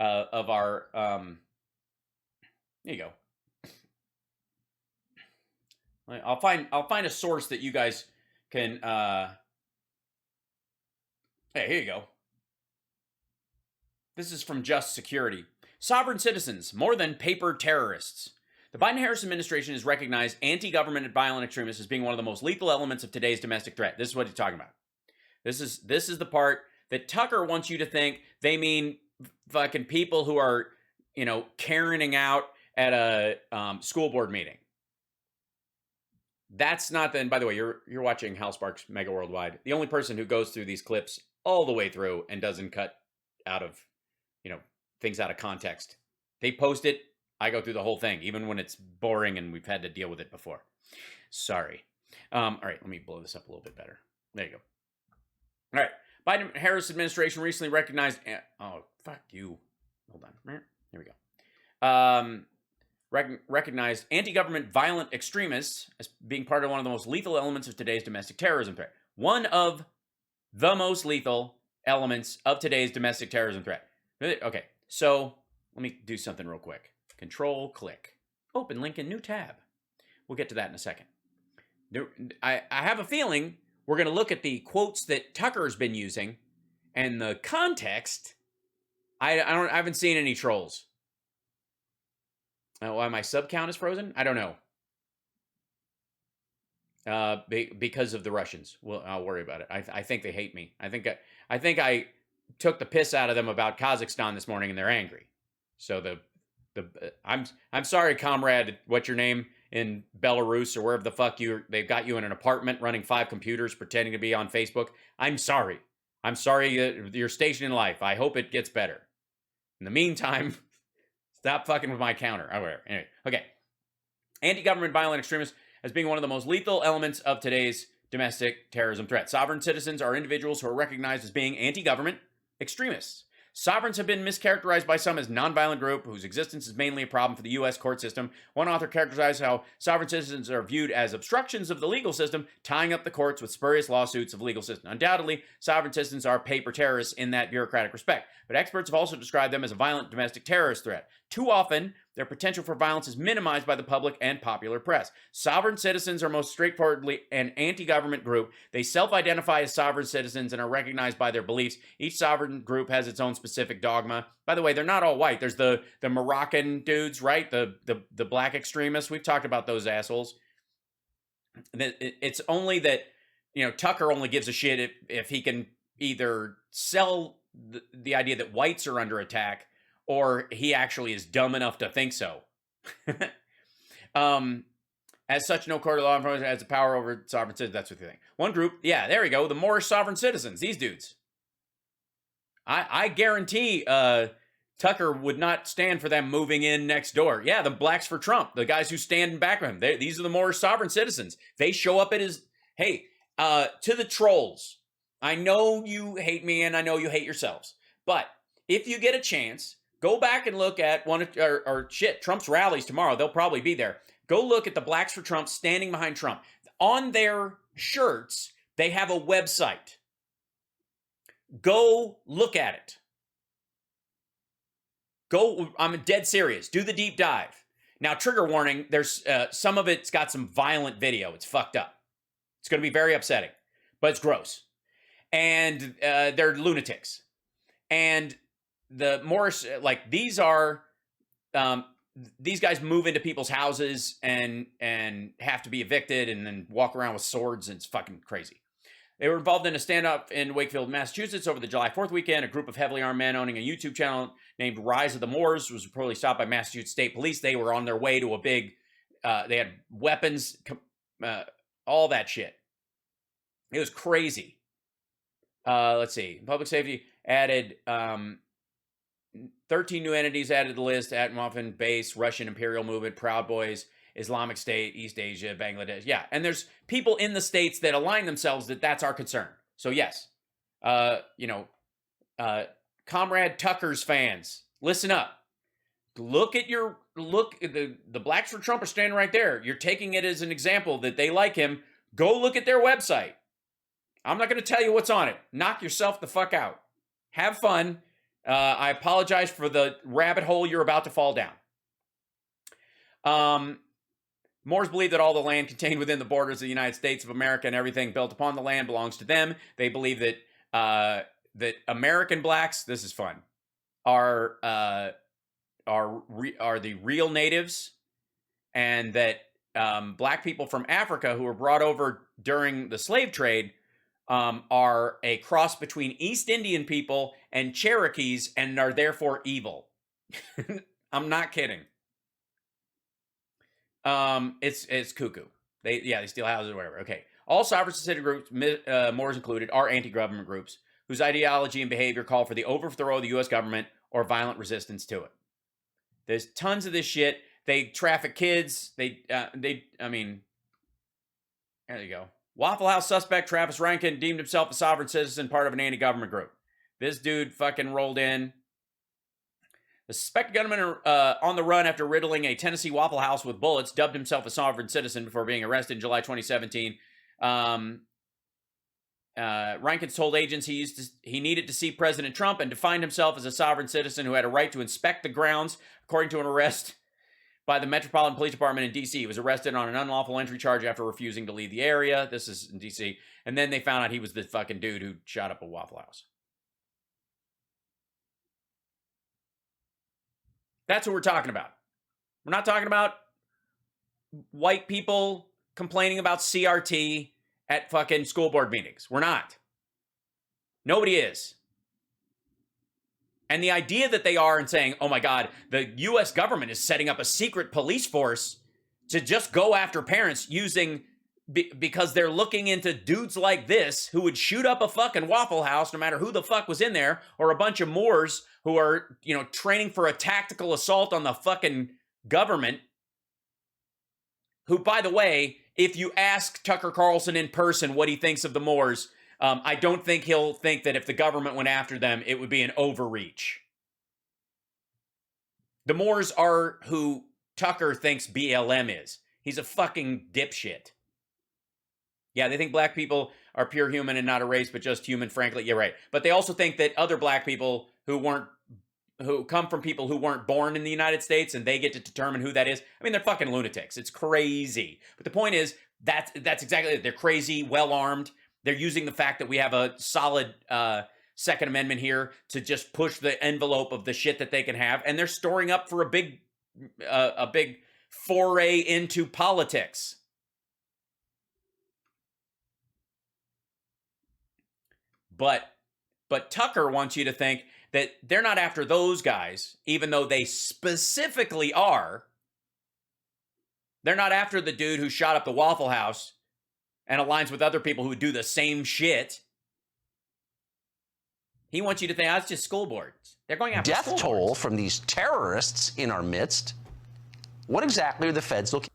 our There you go. I'll find a source that you guys can Hey, here you go. This is from Just Security. Sovereign citizens, more than paper terrorists. The Biden-Harris administration has recognized anti-government and violent extremists as being one of the most lethal elements of today's domestic threat. This is what he's talking about. This is the part that Tucker wants you to think they mean fucking people who are, Karening out at a school board meeting. That's not then. By the way, you're watching Hal Sparks Mega Worldwide. The only person who goes through these clips all the way through and doesn't cut out of, things out of context. They post it. I go through the whole thing, even when it's boring and we've had to deal with it before. Sorry. All right, let me blow this up a little bit better. There you go. All right. Biden-Harris administration recently recognized... Oh, fuck you. Hold on. Here we go. Recognized anti-government violent extremists as being part of one of the most lethal elements of today's domestic terrorism threat. One of the most lethal elements of today's domestic terrorism threat. Okay, so let me do something real quick. Control, click. Open link in new tab. We'll get to that in a second. I have a feeling we're going to look at the quotes that Tucker's been using and the context. I haven't seen any trolls. Why my sub count is frozen? I don't know. Because of the Russians. Well, I'll worry about it. I think they hate me. I think I took the piss out of them about Kazakhstan this morning, and they're angry. So I'm sorry, comrade. What's your name in Belarus or wherever the fuck they've got you in an apartment running 5 computers pretending to be on Facebook. I'm sorry. I'm sorry your station in life. I hope it gets better. In the meantime, stop fucking with my counter. Oh, whatever. Anyway, okay. Anti-government violent extremists as being one of the most lethal elements of today's domestic terrorism threat. Sovereign citizens are individuals who are recognized as being anti-government extremists. Sovereigns have been mischaracterized by some as non-violent group whose existence is mainly a problem for the U.S. court system. One author characterized how sovereign citizens are viewed as obstructions of the legal system, tying up the courts with spurious lawsuits of legal system. Undoubtedly, sovereign citizens are paper terrorists in that bureaucratic respect, but experts have also described them as a violent domestic terrorist threat. Too often, their potential for violence is minimized by the public and popular press. Sovereign citizens are most straightforwardly an anti-government group. They self-identify as sovereign citizens and are recognized by their beliefs. Each sovereign group has its own specific dogma. By the way, they're not all white. There's the Moroccan dudes, right? The black extremists. We've talked about those assholes. It's only that, Tucker only gives a shit if he can either sell the idea that whites are under attack, or he actually is dumb enough to think so. As such, no court of law enforcement has the power over sovereign citizens. That's what they think. One group, yeah, there we go. The Moorish sovereign citizens, these dudes. I guarantee Tucker would not stand for them moving in next door. Yeah, the blacks for Trump, the guys who stand in back of him. These are the Moorish sovereign citizens. They show up at his, hey, to the trolls. I know you hate me and I know you hate yourselves. But if you get a chance, go back and look at Trump's rallies tomorrow. They'll probably be there. Go look at the blacks for Trump standing behind Trump. On their shirts, they have a website. Go look at it. I'm dead serious. Do the deep dive. Now, trigger warning, there's some of it's got some violent video. It's fucked up. It's going to be very upsetting, but it's gross. And they're lunatics. And the Morris, these are, these guys move into people's houses and have to be evicted and then walk around with swords, and it's fucking crazy. They were involved in a stand-up in Wakefield, Massachusetts over the July 4th weekend. A group of heavily armed men owning a YouTube channel named Rise of the Moors was reportedly stopped by Massachusetts State Police. They were on their way to a big, they had weapons, all that shit. It was crazy. Let's see. Public safety added 13 new entities added to the list: Atmoffin Base, Russian Imperial Movement, Proud Boys, Islamic State, East Asia, Bangladesh. Yeah, and there's people in the states that align themselves that's our concern. So yes, Comrade Tucker's fans, listen up. Look at the blacks for Trump are standing right there. You're taking it as an example that they like him. Go look at their website. I'm not going to tell you what's on it. Knock yourself the fuck out. Have fun. I apologize for the rabbit hole you're about to fall down. Moors believe that all the land contained within the borders of the United States of America and everything built upon the land belongs to them. They believe that that American blacks, this is fun, are the real natives, and that black people from Africa who were brought over during the slave trade are a cross between East Indian people and Cherokees and are therefore evil. I'm not kidding. It's cuckoo. They steal houses or whatever. Okay. All sovereign citizen groups, Moors included, are anti-government groups whose ideology and behavior call for the overthrow of the U.S. government or violent resistance to it. There's tons of this shit. They traffic kids. There you go. Waffle House suspect Travis Reinken deemed himself a sovereign citizen, part of an anti-government group. This dude fucking rolled in. The suspected gunman on the run after riddling a Tennessee Waffle House with bullets dubbed himself a sovereign citizen before being arrested in July 2017. Reinken told agents he needed to see President Trump and defined himself as a sovereign citizen who had a right to inspect the grounds, according to an arrest by the Metropolitan Police Department in D.C. He was arrested on an unlawful entry charge after refusing to leave the area. This is in D.C. And then they found out he was the fucking dude who shot up a Waffle House. That's what we're talking about. We're not talking about white people complaining about CRT at fucking school board meetings. We're not. Nobody is. And the idea that they are and saying, oh my God, the US government is setting up a secret police force to just go after parents using, because they're looking into dudes like this who would shoot up a fucking Waffle House no matter who the fuck was in there, or a bunch of Moors who are, training for a tactical assault on the fucking government. Who, by the way, if you ask Tucker Carlson in person what he thinks of the Moors, I don't think he'll think that if the government went after them, it would be an overreach. The Moors are who Tucker thinks BLM is. He's a fucking dipshit. Yeah, they think black people are pure human and not a race, but just human, frankly. Yeah, right. But they also think that other black people who come from people who weren't born in the United States, and they get to determine who that is. I mean, they're fucking lunatics. It's crazy. But the point is, that's exactly it. They're crazy, well-armed. They're using the fact that we have a solid Second Amendment here to just push the envelope of the shit that they can have. And they're storing up for a big foray into politics. But Tucker wants you to think that they're not after those guys, even though they specifically are. They're not after the dude who shot up the Waffle House and aligns with other people who do the same shit. He wants you to think, it's just school boards. They're going after death school toll boards. From these terrorists in our midst. What exactly are the feds looking?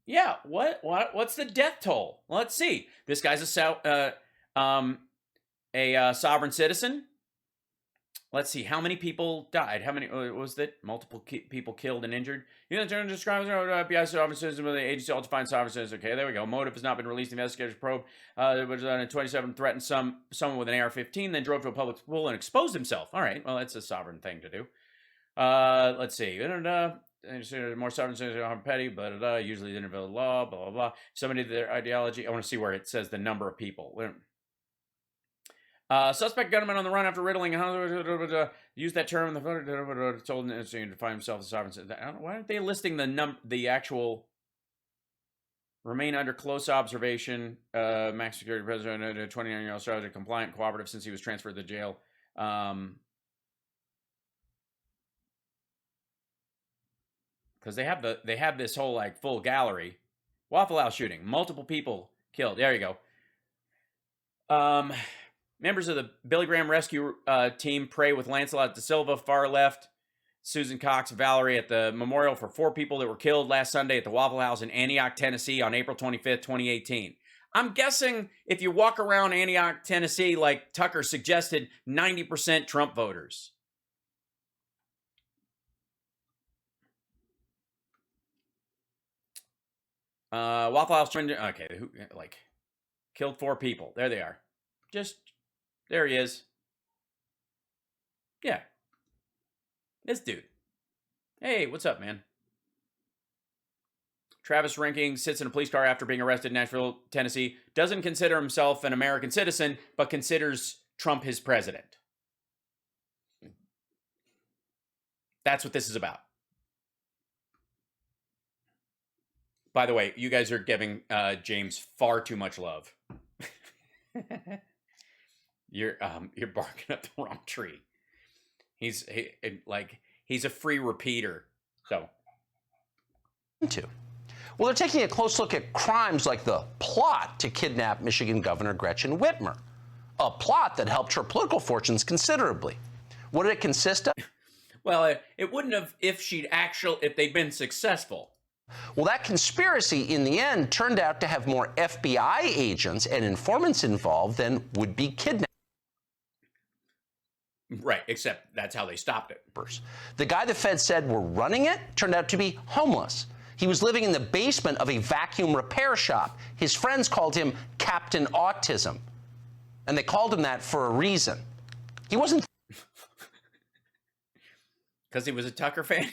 Yeah, what's the death toll? Well, let's see. This guy's a sovereign citizen. Let's see, how many people died? How many was that? Multiple people killed and injured. Describes FBI officers with the agency all defined sovereign citizens. Okay, there we go. Motive has not been released. Investigators probe. Which on 27 threatened someone with an AR-15, then drove to a public pool and exposed himself. All right, well, that's a sovereign thing to do. Let's see. More sovereign citizens are petty, but usually the interval law, blah, blah, blah. Somebody, their ideology. I want to see where it says the number of people. Suspect gunman on the run after riddling. Use that term. Told to define himself as sovereign. Why aren't they listing the actual? Remain under close observation. Max security president, a 29-year-old sergeant, compliant, cooperative since he was transferred to jail. Because they have this whole like full gallery. Waffle House shooting, multiple people killed. There you go. Members of the Billy Graham rescue team pray with Lancelot da Silva, far left, Susan Cox, Valerie at the memorial for 4 people that were killed last Sunday at the Waffle House in Antioch, Tennessee on April 25th, 2018. I'm guessing if you walk around Antioch, Tennessee, like Tucker suggested, 90% Trump voters. Waffle House, okay, killed 4 people. There they are. There he is. Yeah. This dude. Hey, what's up, man? Travis Rinking sits in a police car after being arrested in Nashville, Tennessee. Doesn't consider himself an American citizen, but considers Trump his president. That's what this is about. By the way, you guys are giving James far too much love. You're barking up the wrong tree. He's a free repeater. So. Well, they're taking a close look at crimes like the plot to kidnap Michigan Governor Gretchen Whitmer, a plot that helped her political fortunes considerably. What did it consist of? Well, it wouldn't have if they'd been successful. Well, that conspiracy in the end turned out to have more FBI agents and informants involved than would-be kidnappers. Right, except that's how they stopped it. The guy the Fed said were running it turned out to be homeless. He was living in the basement of a vacuum repair shop. His friends called him Captain Autism, and they called him that for a reason. He wasn't because he was a Tucker fan?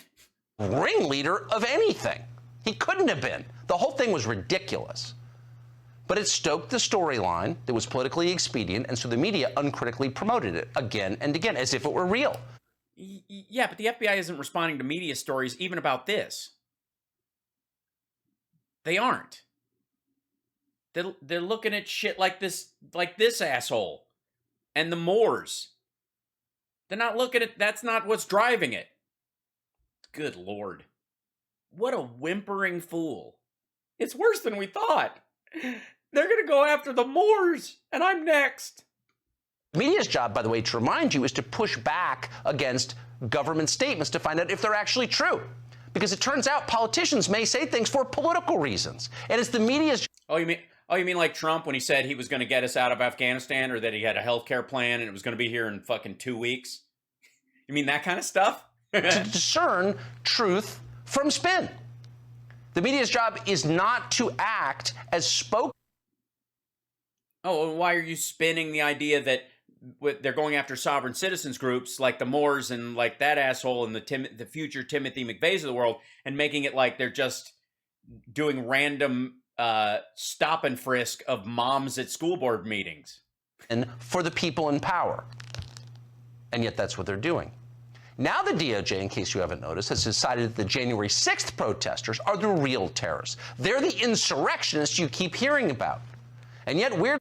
Ringleader of anything. He couldn't have been. The whole thing was ridiculous. But it stoked the storyline that was politically expedient, and so the media uncritically promoted it again and again, as if it were real. Yeah, but the FBI isn't responding to media stories even about this. They aren't. They're looking at shit like this asshole and the Moors They're not looking at, that's not what's driving it. Good Lord. What a whimpering fool. It's worse than we thought. They're going to go after the Moors, and I'm next. Media's job, by the way, to remind you, is to push back against government statements to find out if they're actually true. Because it turns out politicians may say things for political reasons. And it's the media's... Oh, you mean like Trump when he said he was going to get us out of Afghanistan, or that he had a healthcare plan and it was going to be here in fucking 2 weeks? You mean that kind of stuff? to discern truth from spin. The media's job is not to act as spoke. Oh, well, why are you spinning the idea that they're going after sovereign citizens groups like the Moors and like that asshole and the future Timothy McVeighs of the world, and making it like they're just doing random stop and frisk of moms at school board meetings? And for the people in power. And yet that's what they're doing. Now the DOJ, in case you haven't noticed, has decided that the January 6th protesters are the real terrorists. They're the insurrectionists you keep hearing about. And yet we're...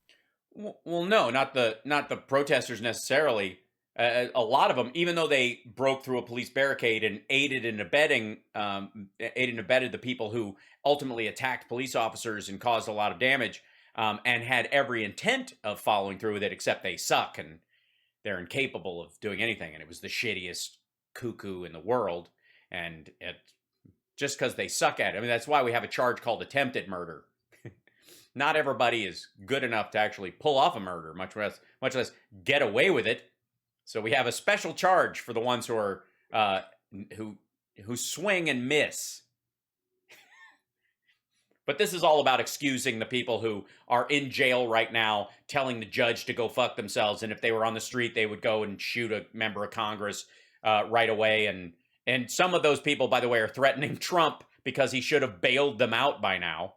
Well, no, not the protesters necessarily. A lot of them, even though they broke through a police barricade and aided and abetted the people who ultimately attacked police officers and caused a lot of damage, and had every intent of following through with it, except they suck and they're incapable of doing anything. And it was the shittiest cuckoo in the world. And just because they suck at it. I mean, that's why we have a charge called attempted murder. Not everybody is good enough to actually pull off a murder, much less get away with it. So we have a special charge for the ones who are who swing and miss. But this is all about excusing the people who are in jail right now, telling the judge to go fuck themselves, and if they were on the street, they would go and shoot a member of Congress right away. And some of those people, by the way, are threatening Trump because he should have bailed them out by now.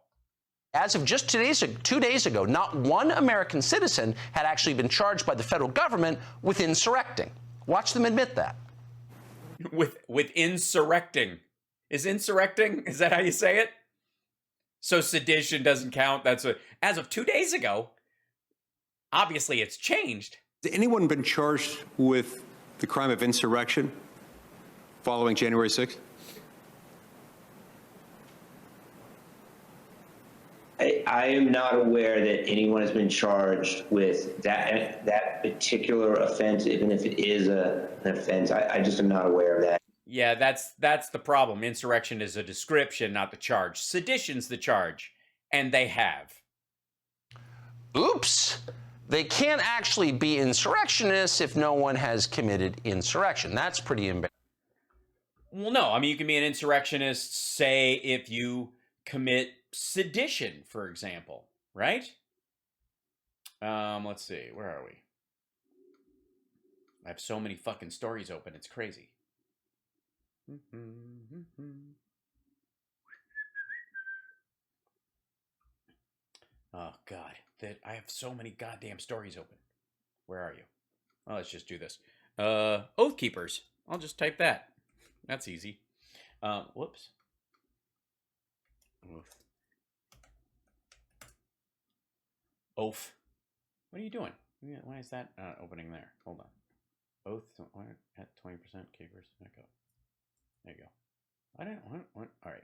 As of just 2 days ago, not one American citizen had actually been charged by the federal government with insurrecting. Watch them admit that. With insurrecting. Is insurrecting? Is that how you say it? So sedition doesn't count. As of 2 days ago. Obviously, it's changed. Has anyone been charged with the crime of insurrection following January 6th? I am not aware that anyone has been charged with that particular offense, even if it is an offense. I just am not aware of that. Yeah, that's the problem. Insurrection is a description, not the charge. Sedition's the charge, and they have. Oops. They can't actually be insurrectionists if no one has committed insurrection. That's pretty embarrassing. Well, no. I mean, you can be an insurrectionist, say, if you commit sedition, for example, right? Let's see. Where are we? I have so many fucking stories open. It's crazy. Oh, God. I have so many goddamn stories open. Where are you? Well, let's just do this. Oath Keepers. I'll just type that. That's easy. Whoops. Oath. Oath. What are you doing? Why is that opening there? Hold on. Oath at 20%. Keepers. Echo. There you go. I don't want. All right.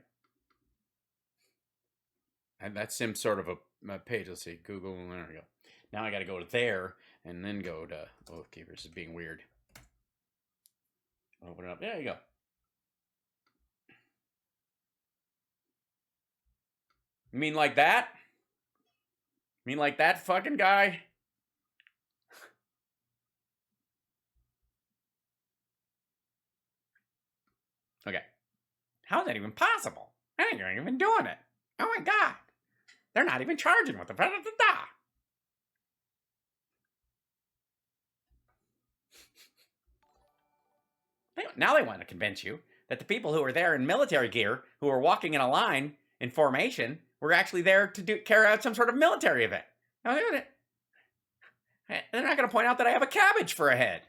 And that's some sort of a page. Let's see. Google. There we go. Now I got to go to there and then go to Oath Keepers. It's being weird. Open it up. There you go. You mean like that? You mean like that fucking guy? Okay. How is that even possible? I think you're even doing it. Oh my God. They're not even charging with the president. Now they want to convince you that the people who are there in military gear, who are walking in a line in formation, were actually there to carry out some sort of military event. They're not going to point out that I have a cabbage for a head.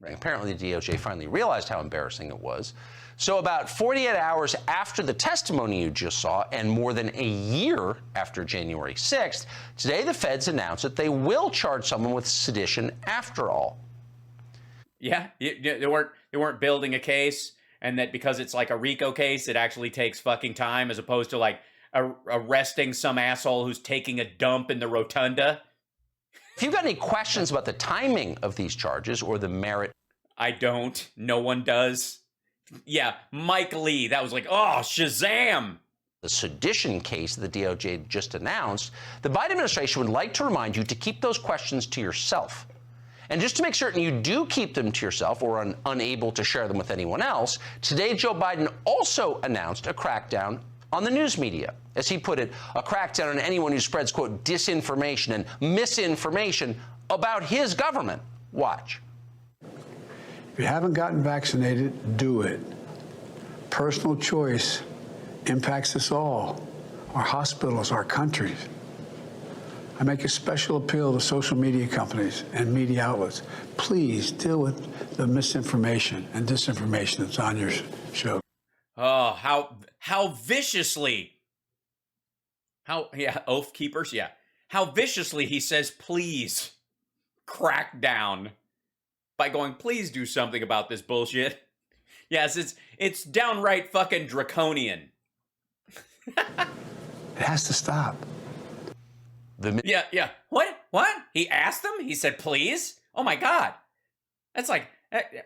Right. Apparently, the DOJ finally realized how embarrassing it was. So about 48 hours after the testimony you just saw, and more than a year after January 6th, today the feds announced that they will charge someone with sedition after all. Yeah, they weren't building a case, and that because it's like a RICO case, it actually takes fucking time as opposed to like arresting some asshole who's taking a dump in the rotunda. If you've got any questions about the timing of these charges or the merit, I don't. No one does. Yeah, Mike Lee. That was like, oh, Shazam. the sedition case the DOJ just announced, the Biden administration would like to remind you to keep those questions to yourself. And just to make certain you do keep them to yourself or are unable to share them with anyone else, today Joe Biden also announced a crackdown on the news media. As he put it, a crackdown on anyone who spreads, quote, disinformation and misinformation about his government. Watch. If you haven't gotten vaccinated, do it. Personal choice impacts us all, our hospitals, our countries. I make a special appeal to social media companies and media outlets. Please deal with the misinformation and disinformation that's on your show. Oh, how viciously. Oath keepers, yeah. How viciously he says, please crack down by going, please do something about this bullshit. Yes, it's downright fucking draconian. It has to stop. Yeah. What? He asked them? He said, please? Oh my God. That's like,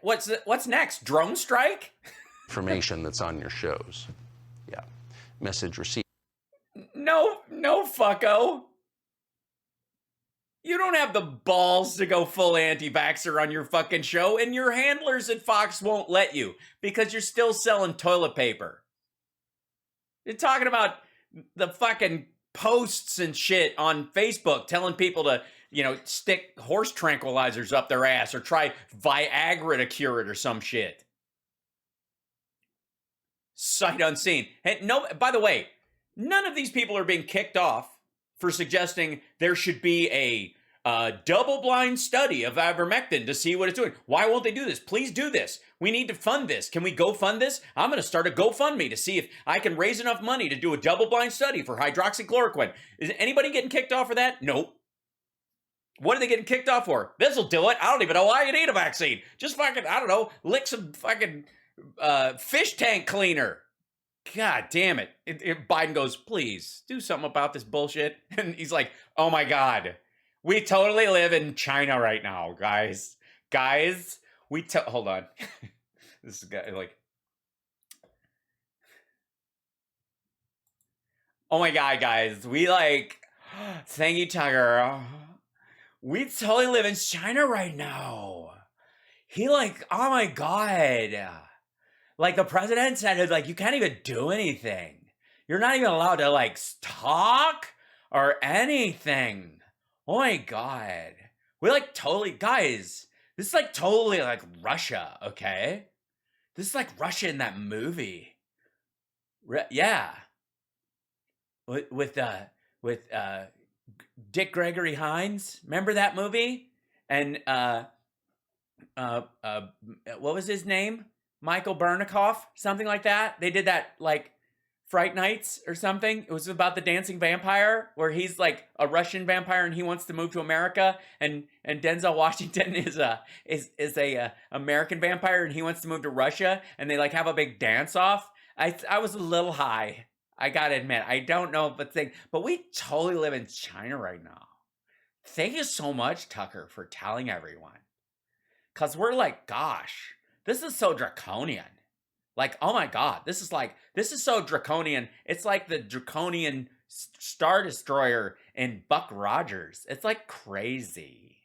what's next? Drone strike? Information that's on your shows. Yeah. Message received. No, fucko. You don't have the balls to go full anti-vaxxer on your fucking show, and your handlers at Fox won't let you because you're still selling toilet paper. You're talking about the fucking posts and shit on Facebook telling people to, stick horse tranquilizers up their ass or try Viagra to cure it or some shit. Sight unseen. Hey, no, by the way, none of these people are being kicked off for suggesting there should be a double-blind study of ivermectin to see what it's doing. Why won't they do this? Please do this. We need to fund this. Can we go fund this? I'm going to start a GoFundMe to see if I can raise enough money to do a double-blind study for hydroxychloroquine. Is anybody getting kicked off for that? Nope. What are they getting kicked off for? This'll do it. I don't even know why you need a vaccine. Just fucking, I don't know, lick some fucking fish tank cleaner. God damn it. Biden goes, please do something about this bullshit. And he's like, oh my God, we totally live in China right now, guys. Hold on. This is like, oh my God, guys, thank you, Tucker. We totally live in China right now. Oh my God. Like the president said, you can't even do anything. You're not even allowed to talk or anything. Oh my God. We guys, this is totally like Russia, okay? This is like Russia in that movie. Yeah. With Dick Gregory Hines. Remember that movie? And what was his name? Michael Burnikoff, something like that. They did that Fright Nights or something. It was about the dancing vampire where he's a Russian vampire and he wants to move to America, and Denzel Washington is a American vampire and he wants to move to Russia, and they have a big dance off. I was a little high. I gotta admit, I don't know, but we totally live in China right now. Thank you so much, Tucker, for telling everyone. 'Cause we're gosh, this is so draconian. Oh my God, this is so draconian. It's like the draconian Star Destroyer in Buck Rogers. It's crazy.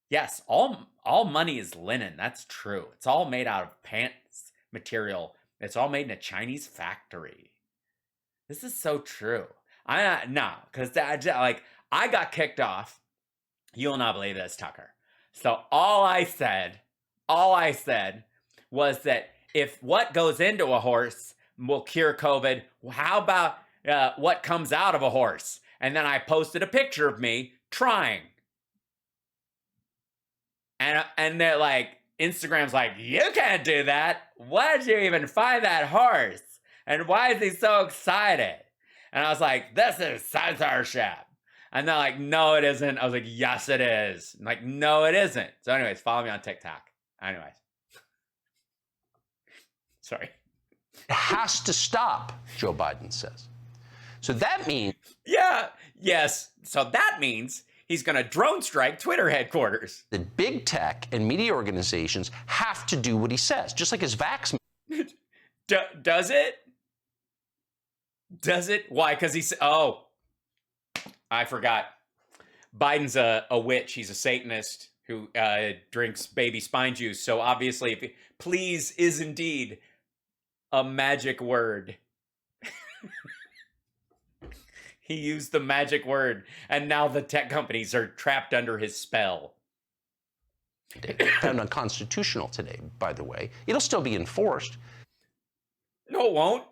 Yes, all money is linen. That's true. It's all made out of pants material. It's all made in a Chinese factory. This is so true. Because I got kicked off. You'll not believe this, Tucker. So all I said was that if what goes into a horse will cure COVID, how about what comes out of a horse? And then I posted a picture of me trying. And they're Instagram's you can't do that. Why did you even find that horse? And why is he so excited? And I was like, this is censorship. And they're like, no, it isn't. I was like, yes, it is. I'm like, no, it isn't. So anyways, follow me on TikTok. Anyways. Sorry. It has to stop, Joe Biden says. So that means... Yeah, yes. So that means he's going to drone strike Twitter headquarters. that big tech and media organizations have to do what he says, just like his vax... Does it? Does it? Why? Because he's... Oh, I forgot. Biden's a witch. He's a Satanist who drinks baby spine juice. So obviously, if please is indeed a magic word. He used the magic word, and now the tech companies are trapped under his spell. Found unconstitutional today, by the way. It'll still be enforced. No, it won't.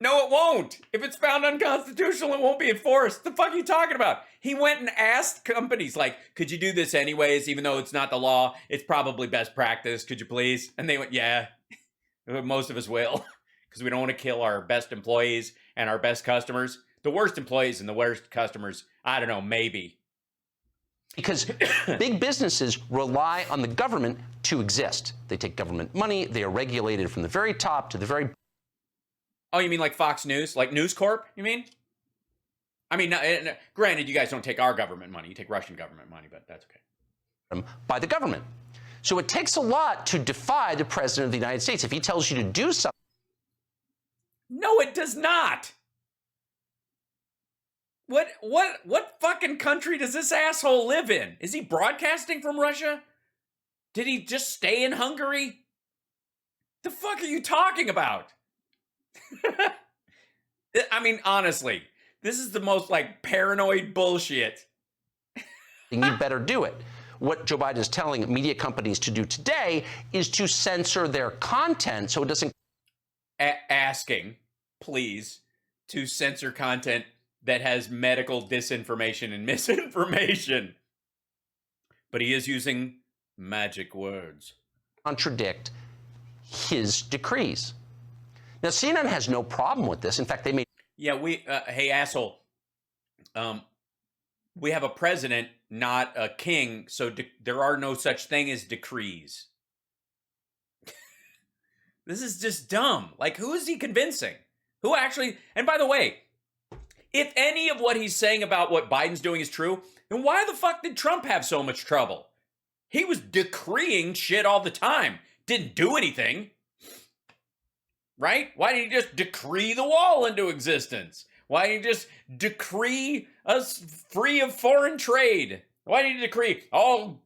No, it won't. If it's found unconstitutional, it won't be enforced. The fuck are you talking about? He went and asked companies, like, could you do this anyways, even though it's not the law? It's probably best practice. Could you please? And they went, yeah. Most of us will, because we don't want to kill our best employees and our best customers. The worst employees and the worst customers, I don't know, maybe. Because big businesses rely on the government to exist. They take government money. They are regulated from the very top to the very... Oh, you mean like Fox News? Like News Corp, you mean? I mean, granted, you guys don't take our government money. You take Russian government money, but that's okay. By the government. So it takes a lot to defy the president of the United States. If he tells you to do something... No, it does not. What fucking country does this asshole live in? Is he broadcasting from Russia? Did he just stay in Hungary? The fuck are you talking about? I mean, honestly, this is the most, like, paranoid bullshit. You better do it. What Joe Biden is telling media companies to do today is to censor their content so it doesn't... Asking, please, to censor content that has medical disinformation and misinformation. But he is using magic words. Contradict his decrees. Now, CNN has no problem with this. In fact, they made... Yeah, hey, asshole. We have a president, not a king, so there are no such thing as decrees. This is just dumb. Like, who is he convincing? Who actually... And by the way, if any of what he's saying about what Biden's doing is true, then why the fuck did Trump have so much trouble? He was decreeing shit all the time. Didn't do anything. Right? Why didn't he just decree the wall into existence? Why didn't he just decree us free of foreign trade? Why didn't he decree all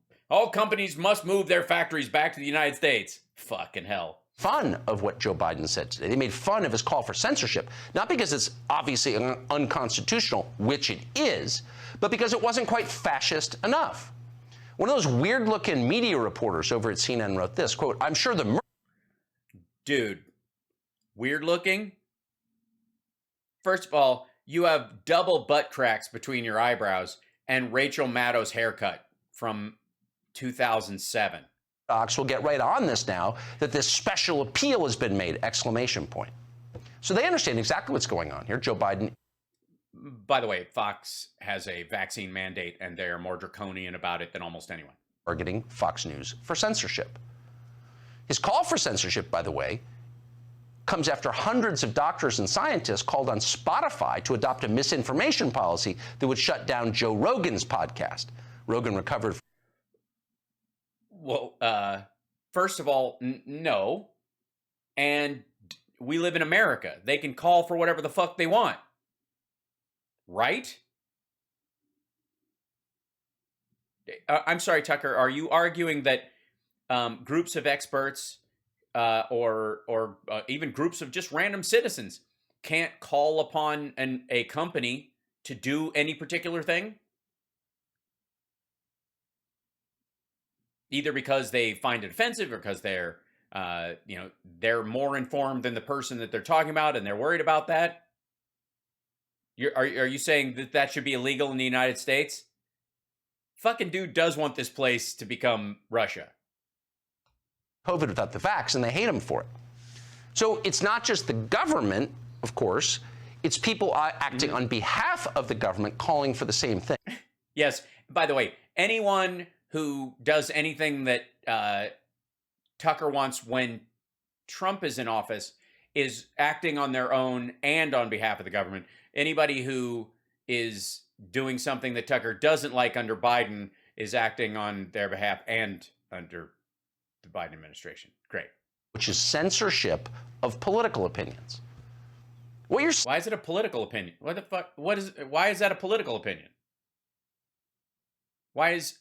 companies must move their factories back to the United States? Fucking hell. Fun of what Joe Biden said today. They made fun of his call for censorship, not because it's obviously unconstitutional, which it is, but because it wasn't quite fascist enough. One of those weird-looking media reporters over at CNN wrote this, quote, I'm sure the... Dude, weird looking? First of all, you have double butt cracks between your eyebrows and Rachel Maddow's haircut from 2007. Will get right on this now that this special appeal has been made, exclamation point. So they understand exactly what's going on here. Joe Biden... By the way, Fox has a vaccine mandate, and they're more draconian about it than almost anyone. Targeting Fox News for censorship. His call for censorship, by the way, comes after hundreds of doctors and scientists called on Spotify to adopt a misinformation policy that would shut down Joe Rogan's podcast. Rogan recovered... Well, first of all, no. And we live in America. They can call for whatever the fuck they want. Right? I'm sorry, Tucker. Are you arguing that groups of experts or even groups of just random citizens can't call upon a company to do any particular thing? Either because they find it offensive or because they're more informed than the person that they're talking about and they're worried about that. Are you saying that should be illegal in the United States? Fucking dude does want this place to become Russia. COVID without the vax, and they hate him for it. So it's not just the government, of course. It's people acting on behalf of the government calling for the same thing. Yes. By the way, anyone who does anything that Tucker wants when Trump is in office is acting on their own and on behalf of the government. Anybody who is doing something that Tucker doesn't like under Biden is acting on their behalf and under the Biden administration. Great. Which is censorship of political opinions. What you're Why is it a political opinion? What the fuck? Why is that a political opinion? Why is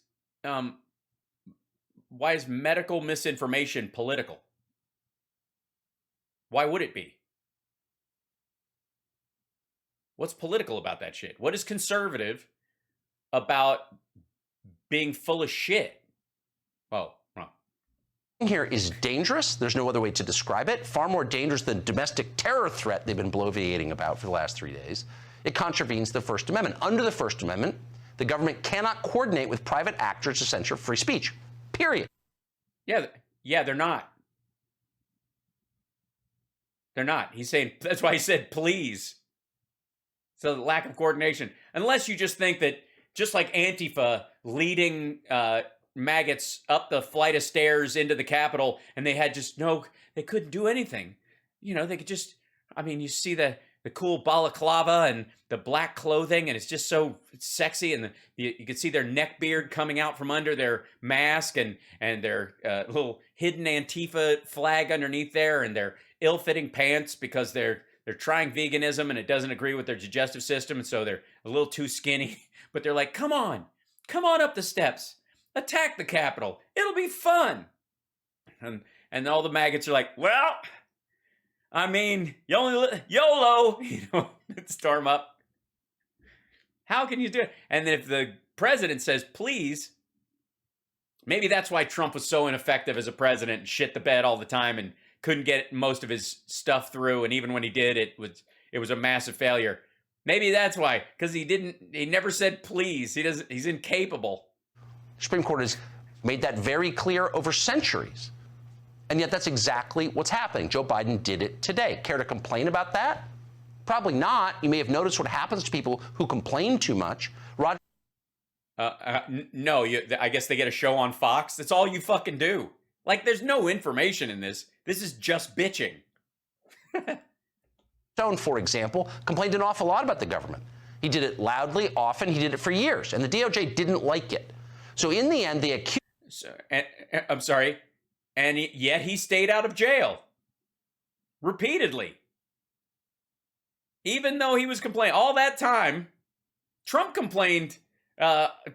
medical misinformation political? Why would it be? What's political about that shit? What is conservative about being full of shit? Oh, wrong. Here is dangerous. There's no other way to describe it. Far more dangerous than domestic terror threat they've been bloviating about for the last 3 days. It contravenes the First Amendment. Under the First Amendment, the government cannot coordinate with private actors to censor free speech. Period. Yeah, they're not. They're not. He's saying, that's why he said, please. So the lack of coordination. Unless you just think that, just like Antifa leading maggots up the flight of stairs into the Capitol, and they had just they couldn't do anything. You know, they could just, I mean, you see the cool balaclava and the black clothing, and it's just so sexy, and you can see their neck beard coming out from under their mask, and their little hidden Antifa flag underneath there, and their ill-fitting pants because they're trying veganism and it doesn't agree with their digestive system, and so they're a little too skinny. But they're like, come on up the steps, attack the Capitol, it'll be fun. And all the maggots are like, well, I mean, you only YOLO, storm up. How can you do it? And then if the president says please, maybe that's why Trump was so ineffective as a president and shit the bed all the time and couldn't get most of his stuff through, and even when he did, it was a massive failure. Maybe that's why, because he never said please. He's incapable. The Supreme Court has made that very clear over centuries. And yet that's exactly what's happening. Joe Biden did it today. Care to complain about that? Probably not. You may have noticed what happens to people who complain too much. Roger. No, I guess they get a show on Fox. That's all you fucking do. Like, there's no information in this. This is just bitching. Stone, for example, complained an awful lot about the government. He did it loudly, often. He did it for years, and the DOJ didn't like it. So in the end, they accused... I'm sorry. And yet he stayed out of jail. Repeatedly. Even though he was complaining. All that time, Trump complained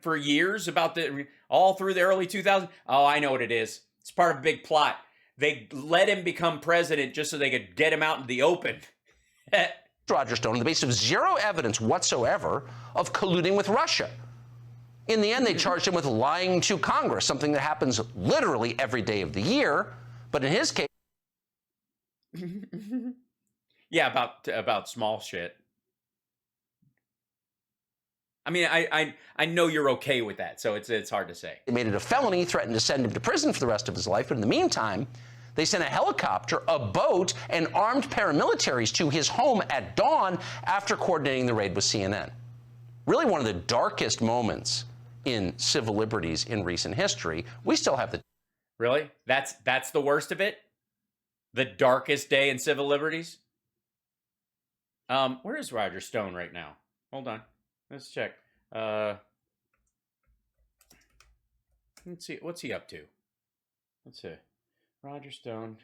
for years about all through the early 2000s. Oh, I know what it is. It's part of a big plot. They let him become president just so they could get him out in the open. Roger Stone on the basis of zero evidence whatsoever of colluding with Russia. In the end, they charged him with lying to Congress, something that happens literally every day of the year. But in his case... Yeah, about small shit. I mean, I know you're okay with that, so it's hard to say. They made it a felony, threatened to send him to prison for the rest of his life. But in the meantime, they sent a helicopter, a boat, and armed paramilitaries to his home at dawn after coordinating the raid with CNN. Really one of the darkest moments in civil liberties in recent history. We still have the... Really? That's the worst of it? The darkest day in civil liberties? Where is Roger Stone right now? Hold on. Let's check. Let's see. What's he up to? Let's see. Roger Stone.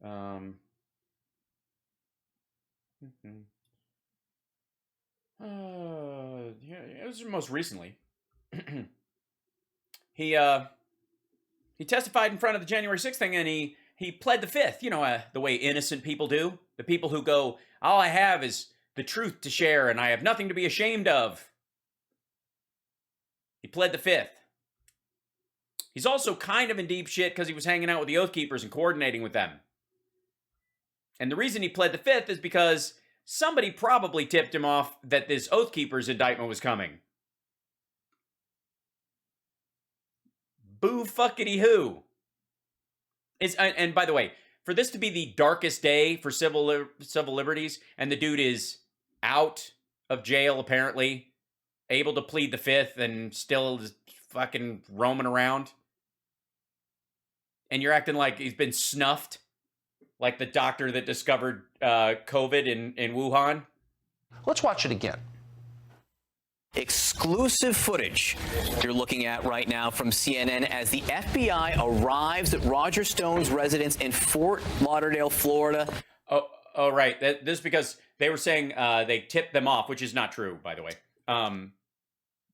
Yeah, it was most recently. He testified in front of the January 6th thing, and he pled the fifth. You know, the way innocent people do. The people who go, all I have is the truth to share, and I have nothing to be ashamed of. He pled the fifth. He's also kind of in deep shit because he was hanging out with the Oath Keepers and coordinating with them. And the reason he pled the fifth is because somebody probably tipped him off that this Oath Keepers indictment was coming. Boo fuckity who. And by the way, for this to be the darkest day for civil liberties, and the dude is out of jail apparently, able to plead the fifth, and still is fucking roaming around. and you're acting like he's been snuffed, like the doctor that discovered COVID in Wuhan. Let's watch it again. Exclusive footage you're looking at right now from CNN as the FBI arrives at Roger Stone's residence in Fort Lauderdale, Florida. Oh, right. This is because they were saying they tipped them off, which is not true, by the way.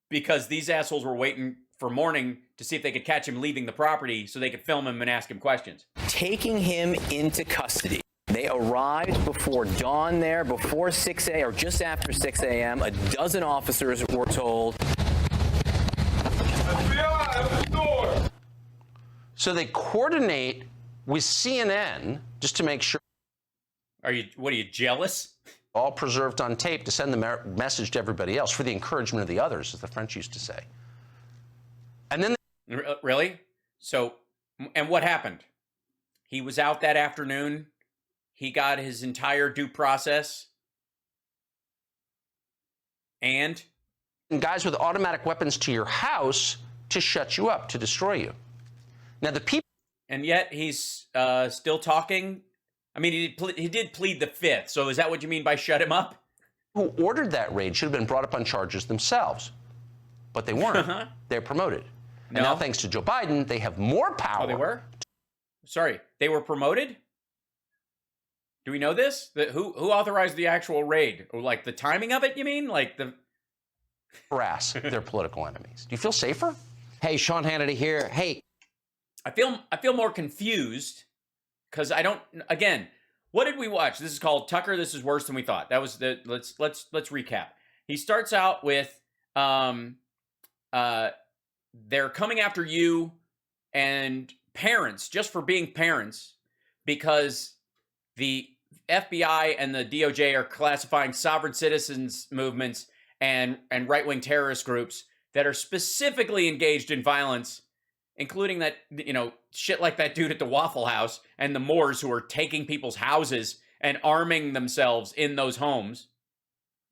Because these assholes were waiting for morning to see if they could catch him leaving the property so they could film him and ask him questions. Taking him into custody. They arrived before dawn there, before 6 a.m. or just after 6 a.m. A dozen officers were told. So they coordinate with CNN just to make sure. What are you, jealous? All preserved on tape to send the message to everybody else for the encouragement of the others, as the French used to say. And then Really? So, and what happened? He was out that afternoon. He got his entire due process. And guys with automatic weapons to your house to shut you up, to destroy you. Now, the people. And yet he's still talking. I mean, he did plead the fifth. So is that what you mean by shut him up? Who ordered that raid should have been brought up on charges themselves. But they weren't. They're promoted. And now, thanks to Joe Biden, they have more power. Oh, they were? Sorry, they were promoted? Do we know this? Who authorized the actual raid? Or like the timing of it, you mean? Like the harass their political enemies. Do you feel safer? Hey, Sean Hannity here. Hey. I feel more confused because I don't. Again, what did we watch? This is called Tucker. This is worse than we thought. That was the. Let's recap. He starts out with they're coming after you and parents just for being parents because the FBI and the DOJ are classifying sovereign citizens movements and right-wing terrorist groups that are specifically engaged in violence, including that, shit like that dude at the Waffle House and the Moors who are taking people's houses and arming themselves in those homes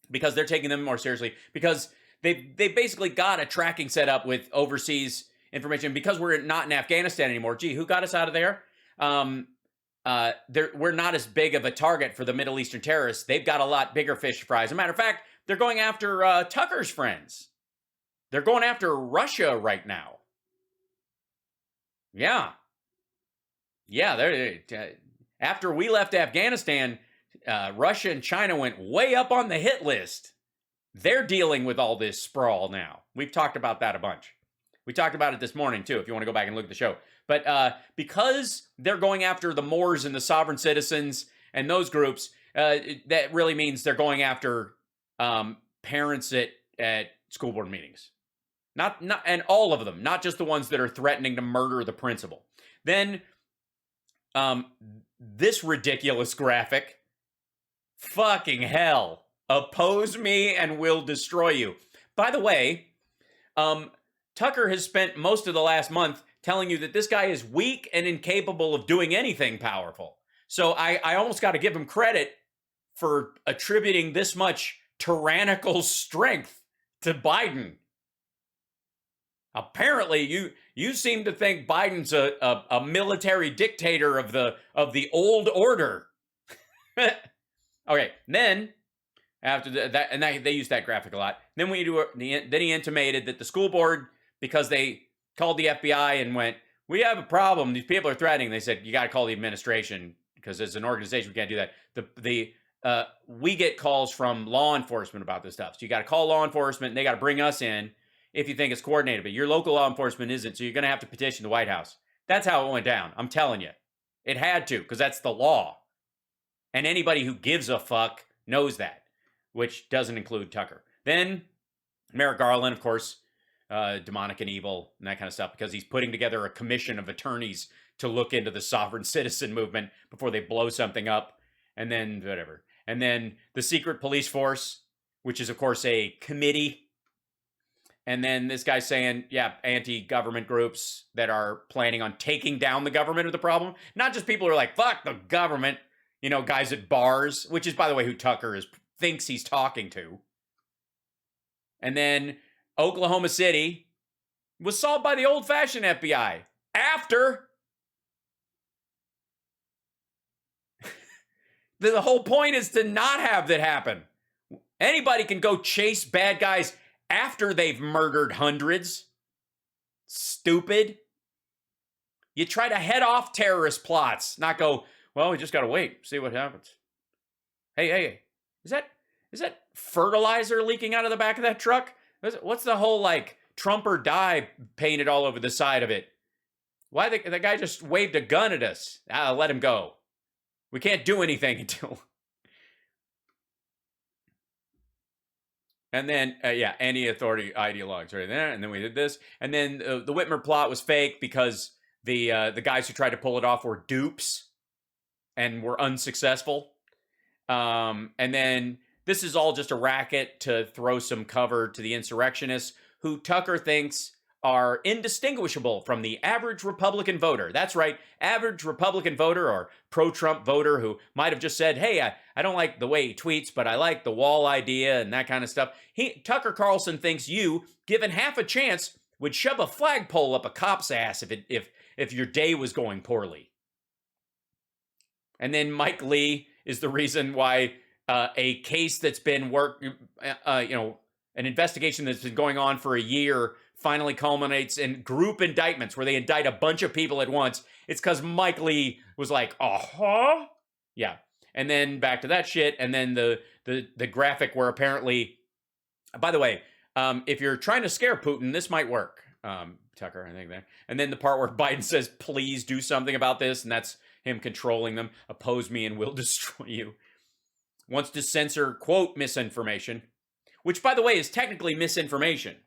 because they're taking them more seriously because they basically got a tracking set up with overseas information because we're not in Afghanistan anymore. Gee, who got us out of there? We're not as big of a target for the Middle Eastern terrorists. They've got a lot bigger fish to fry. As a matter of fact, they're going after Tucker's friends. They're going after Russia right now. Yeah. After we left Afghanistan, Russia and China went way up on the hit list. They're dealing with all this sprawl now. We've talked about that a bunch. We talked about it this morning, too, if you want to go back and look at the show. But because they're going after the Moors and the sovereign citizens and those groups, that really means they're going after parents at school board meetings. Not and all of them, not just the ones that are threatening to murder the principal. Then this ridiculous graphic. Fucking hell. Oppose me and we'll destroy you. By the way, Tucker has spent most of the last month telling you that this guy is weak and incapable of doing anything powerful. So I almost got to give him credit for attributing this much tyrannical strength to Biden. Apparently, you seem to think Biden's a military dictator of the old order. Okay, then after that, and they use that graphic a lot. Then he intimated that the school board, because they called the FBI and went, "We have a problem. These people are threatening." They said, "You got to call the administration because as an organization we can't do that." We get calls from law enforcement about this stuff, so you got to call law enforcement and they got to bring us in if you think it's coordinated. But your local law enforcement isn't, so you're going to have to petition the White House. That's how it went down. I'm telling you, it had to because that's the law, and anybody who gives a fuck knows that, which doesn't include Tucker. Then Merrick Garland, of course, demonic and evil and that kind of stuff, because he's putting together a commission of attorneys to look into the sovereign citizen movement before they blow something up, and then whatever. And then the secret police force, which is, of course, a committee. And then this guy's saying, yeah, anti-government groups that are planning on taking down the government are the problem. Not just people who are like, fuck the government, guys at bars, which is, by the way, who Tucker thinks he's talking to. And then Oklahoma City was solved by the old-fashioned FBI after The whole point is to not have that happen. Anybody can go chase bad guys after they've murdered hundreds. Stupid. You try to head off terrorist plots, not go, well, we just got to wait, see what happens. Hey, is that fertilizer leaking out of the back of that truck? What's the whole, like, Trump or die painted all over the side of it? Why the guy just waved a gun at us? Let him go. We can't do anything until... And then, anti-authority ideologues right there. And then we did this. And then the Whitmer plot was fake because the guys who tried to pull it off were dupes and were unsuccessful. And then this is all just a racket to throw some cover to the insurrectionists who Tucker thinks are indistinguishable from the average Republican voter. That's right, average Republican voter or pro-Trump voter who might have just said, hey, I don't like the way he tweets, but I like the wall idea and that kind of stuff. Tucker Carlson thinks you, given half a chance, would shove a flagpole up a cop's ass if your day was going poorly. And then Mike Lee is the reason why a case that's been an investigation that's been going on for a year finally culminates in group indictments where they indict a bunch of people at once. It's because Mike Lee was like, yeah. And then back to that shit. And then the graphic where apparently, by the way, if you're trying to scare Putin, this might work. Tucker, I think there. And then the part where Biden says, please do something about this. And that's him controlling them. Oppose me and we'll destroy you. Wants to censor, quote, misinformation, which, by the way, is technically misinformation.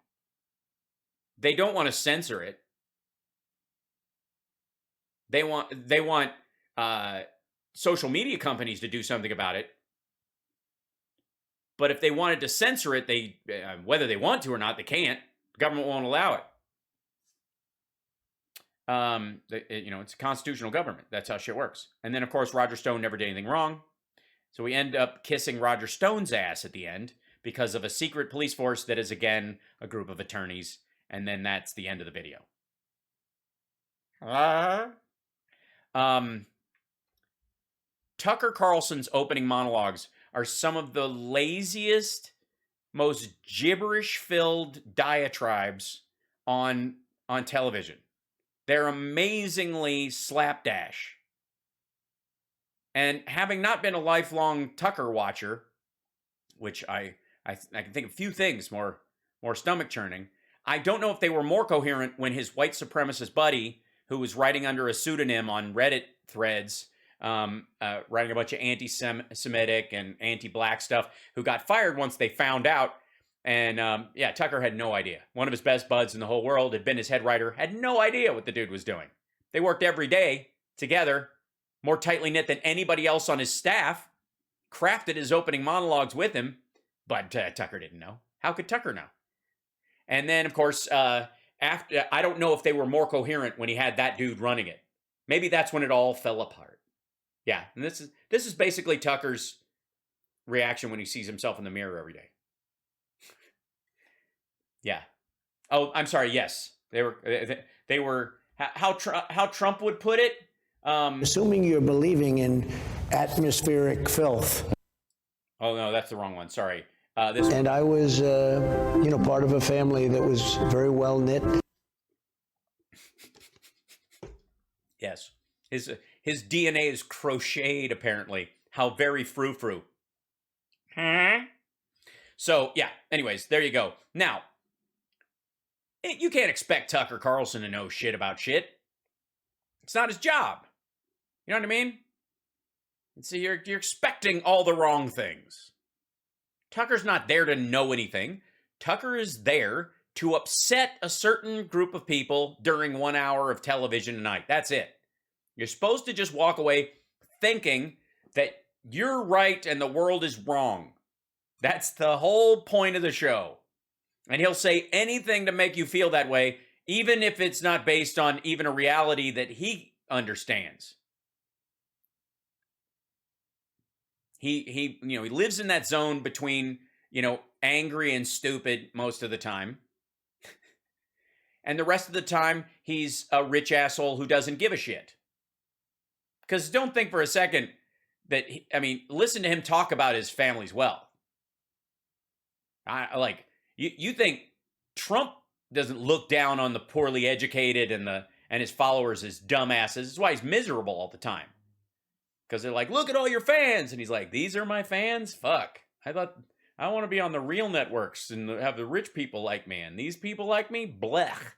They don't want to censor it. They want social media companies to do something about it. But if they wanted to censor it, whether they want to or not, they can't. The government won't allow it. It's a constitutional government. That's how shit works. And then, of course, Roger Stone never did anything wrong. So we end up kissing Roger Stone's ass at the end because of a secret police force that is, again, a group of attorneys. And then that's the end of the video. Tucker Carlson's opening monologues are some of the laziest, most gibberish-filled diatribes on television. They're amazingly slapdash. And having not been a lifelong Tucker watcher, which I can think of a few things more stomach-churning, I don't know if they were more coherent when his white supremacist buddy, who was writing under a pseudonym on Reddit threads, writing a bunch of anti-Semitic and anti-black stuff, who got fired once they found out. And Tucker had no idea. One of his best buds in the whole world had been his head writer, had no idea what the dude was doing. They worked every day together, more tightly knit than anybody else on his staff, crafted his opening monologues with him, but Tucker didn't know. How could Tucker know? And then, of course, after I don't know if they were more coherent when he had that dude running it. Maybe that's when it all fell apart. Yeah, and this is basically Tucker's reaction when he sees himself in the mirror every day. Yeah. Oh, I'm sorry. Yes, they were how Trump would put it. Assuming you're believing in atmospheric filth. Oh no, that's the wrong one. Sorry. And I was, part of a family that was very well knit. Yes, his DNA is crocheted. Apparently, how very frou-frou. So yeah. Anyways, there you go. Now, you can't expect Tucker Carlson to know shit about shit. It's not his job. You know what I mean? And so you're expecting all the wrong things. Tucker's not there to know anything. Tucker is there to upset a certain group of people during 1 hour of television a night. That's it. You're supposed to just walk away thinking that you're right and the world is wrong. That's the whole point of the show. And he'll say anything to make you feel that way, even if it's not based on even a reality that he understands. He lives in that zone between, angry and stupid most of the time. And the rest of the time, he's a rich asshole who doesn't give a shit. Because don't think for a second that, I mean, listen to him talk about his family's wealth. You think Trump doesn't look down on the poorly educated and his followers as dumbasses. This is why he's miserable all the time. Because they're like, look at all your fans. And he's like, these are my fans? Fuck. I thought I want to be on the real networks and have the rich people like me. And these people like me? Blech.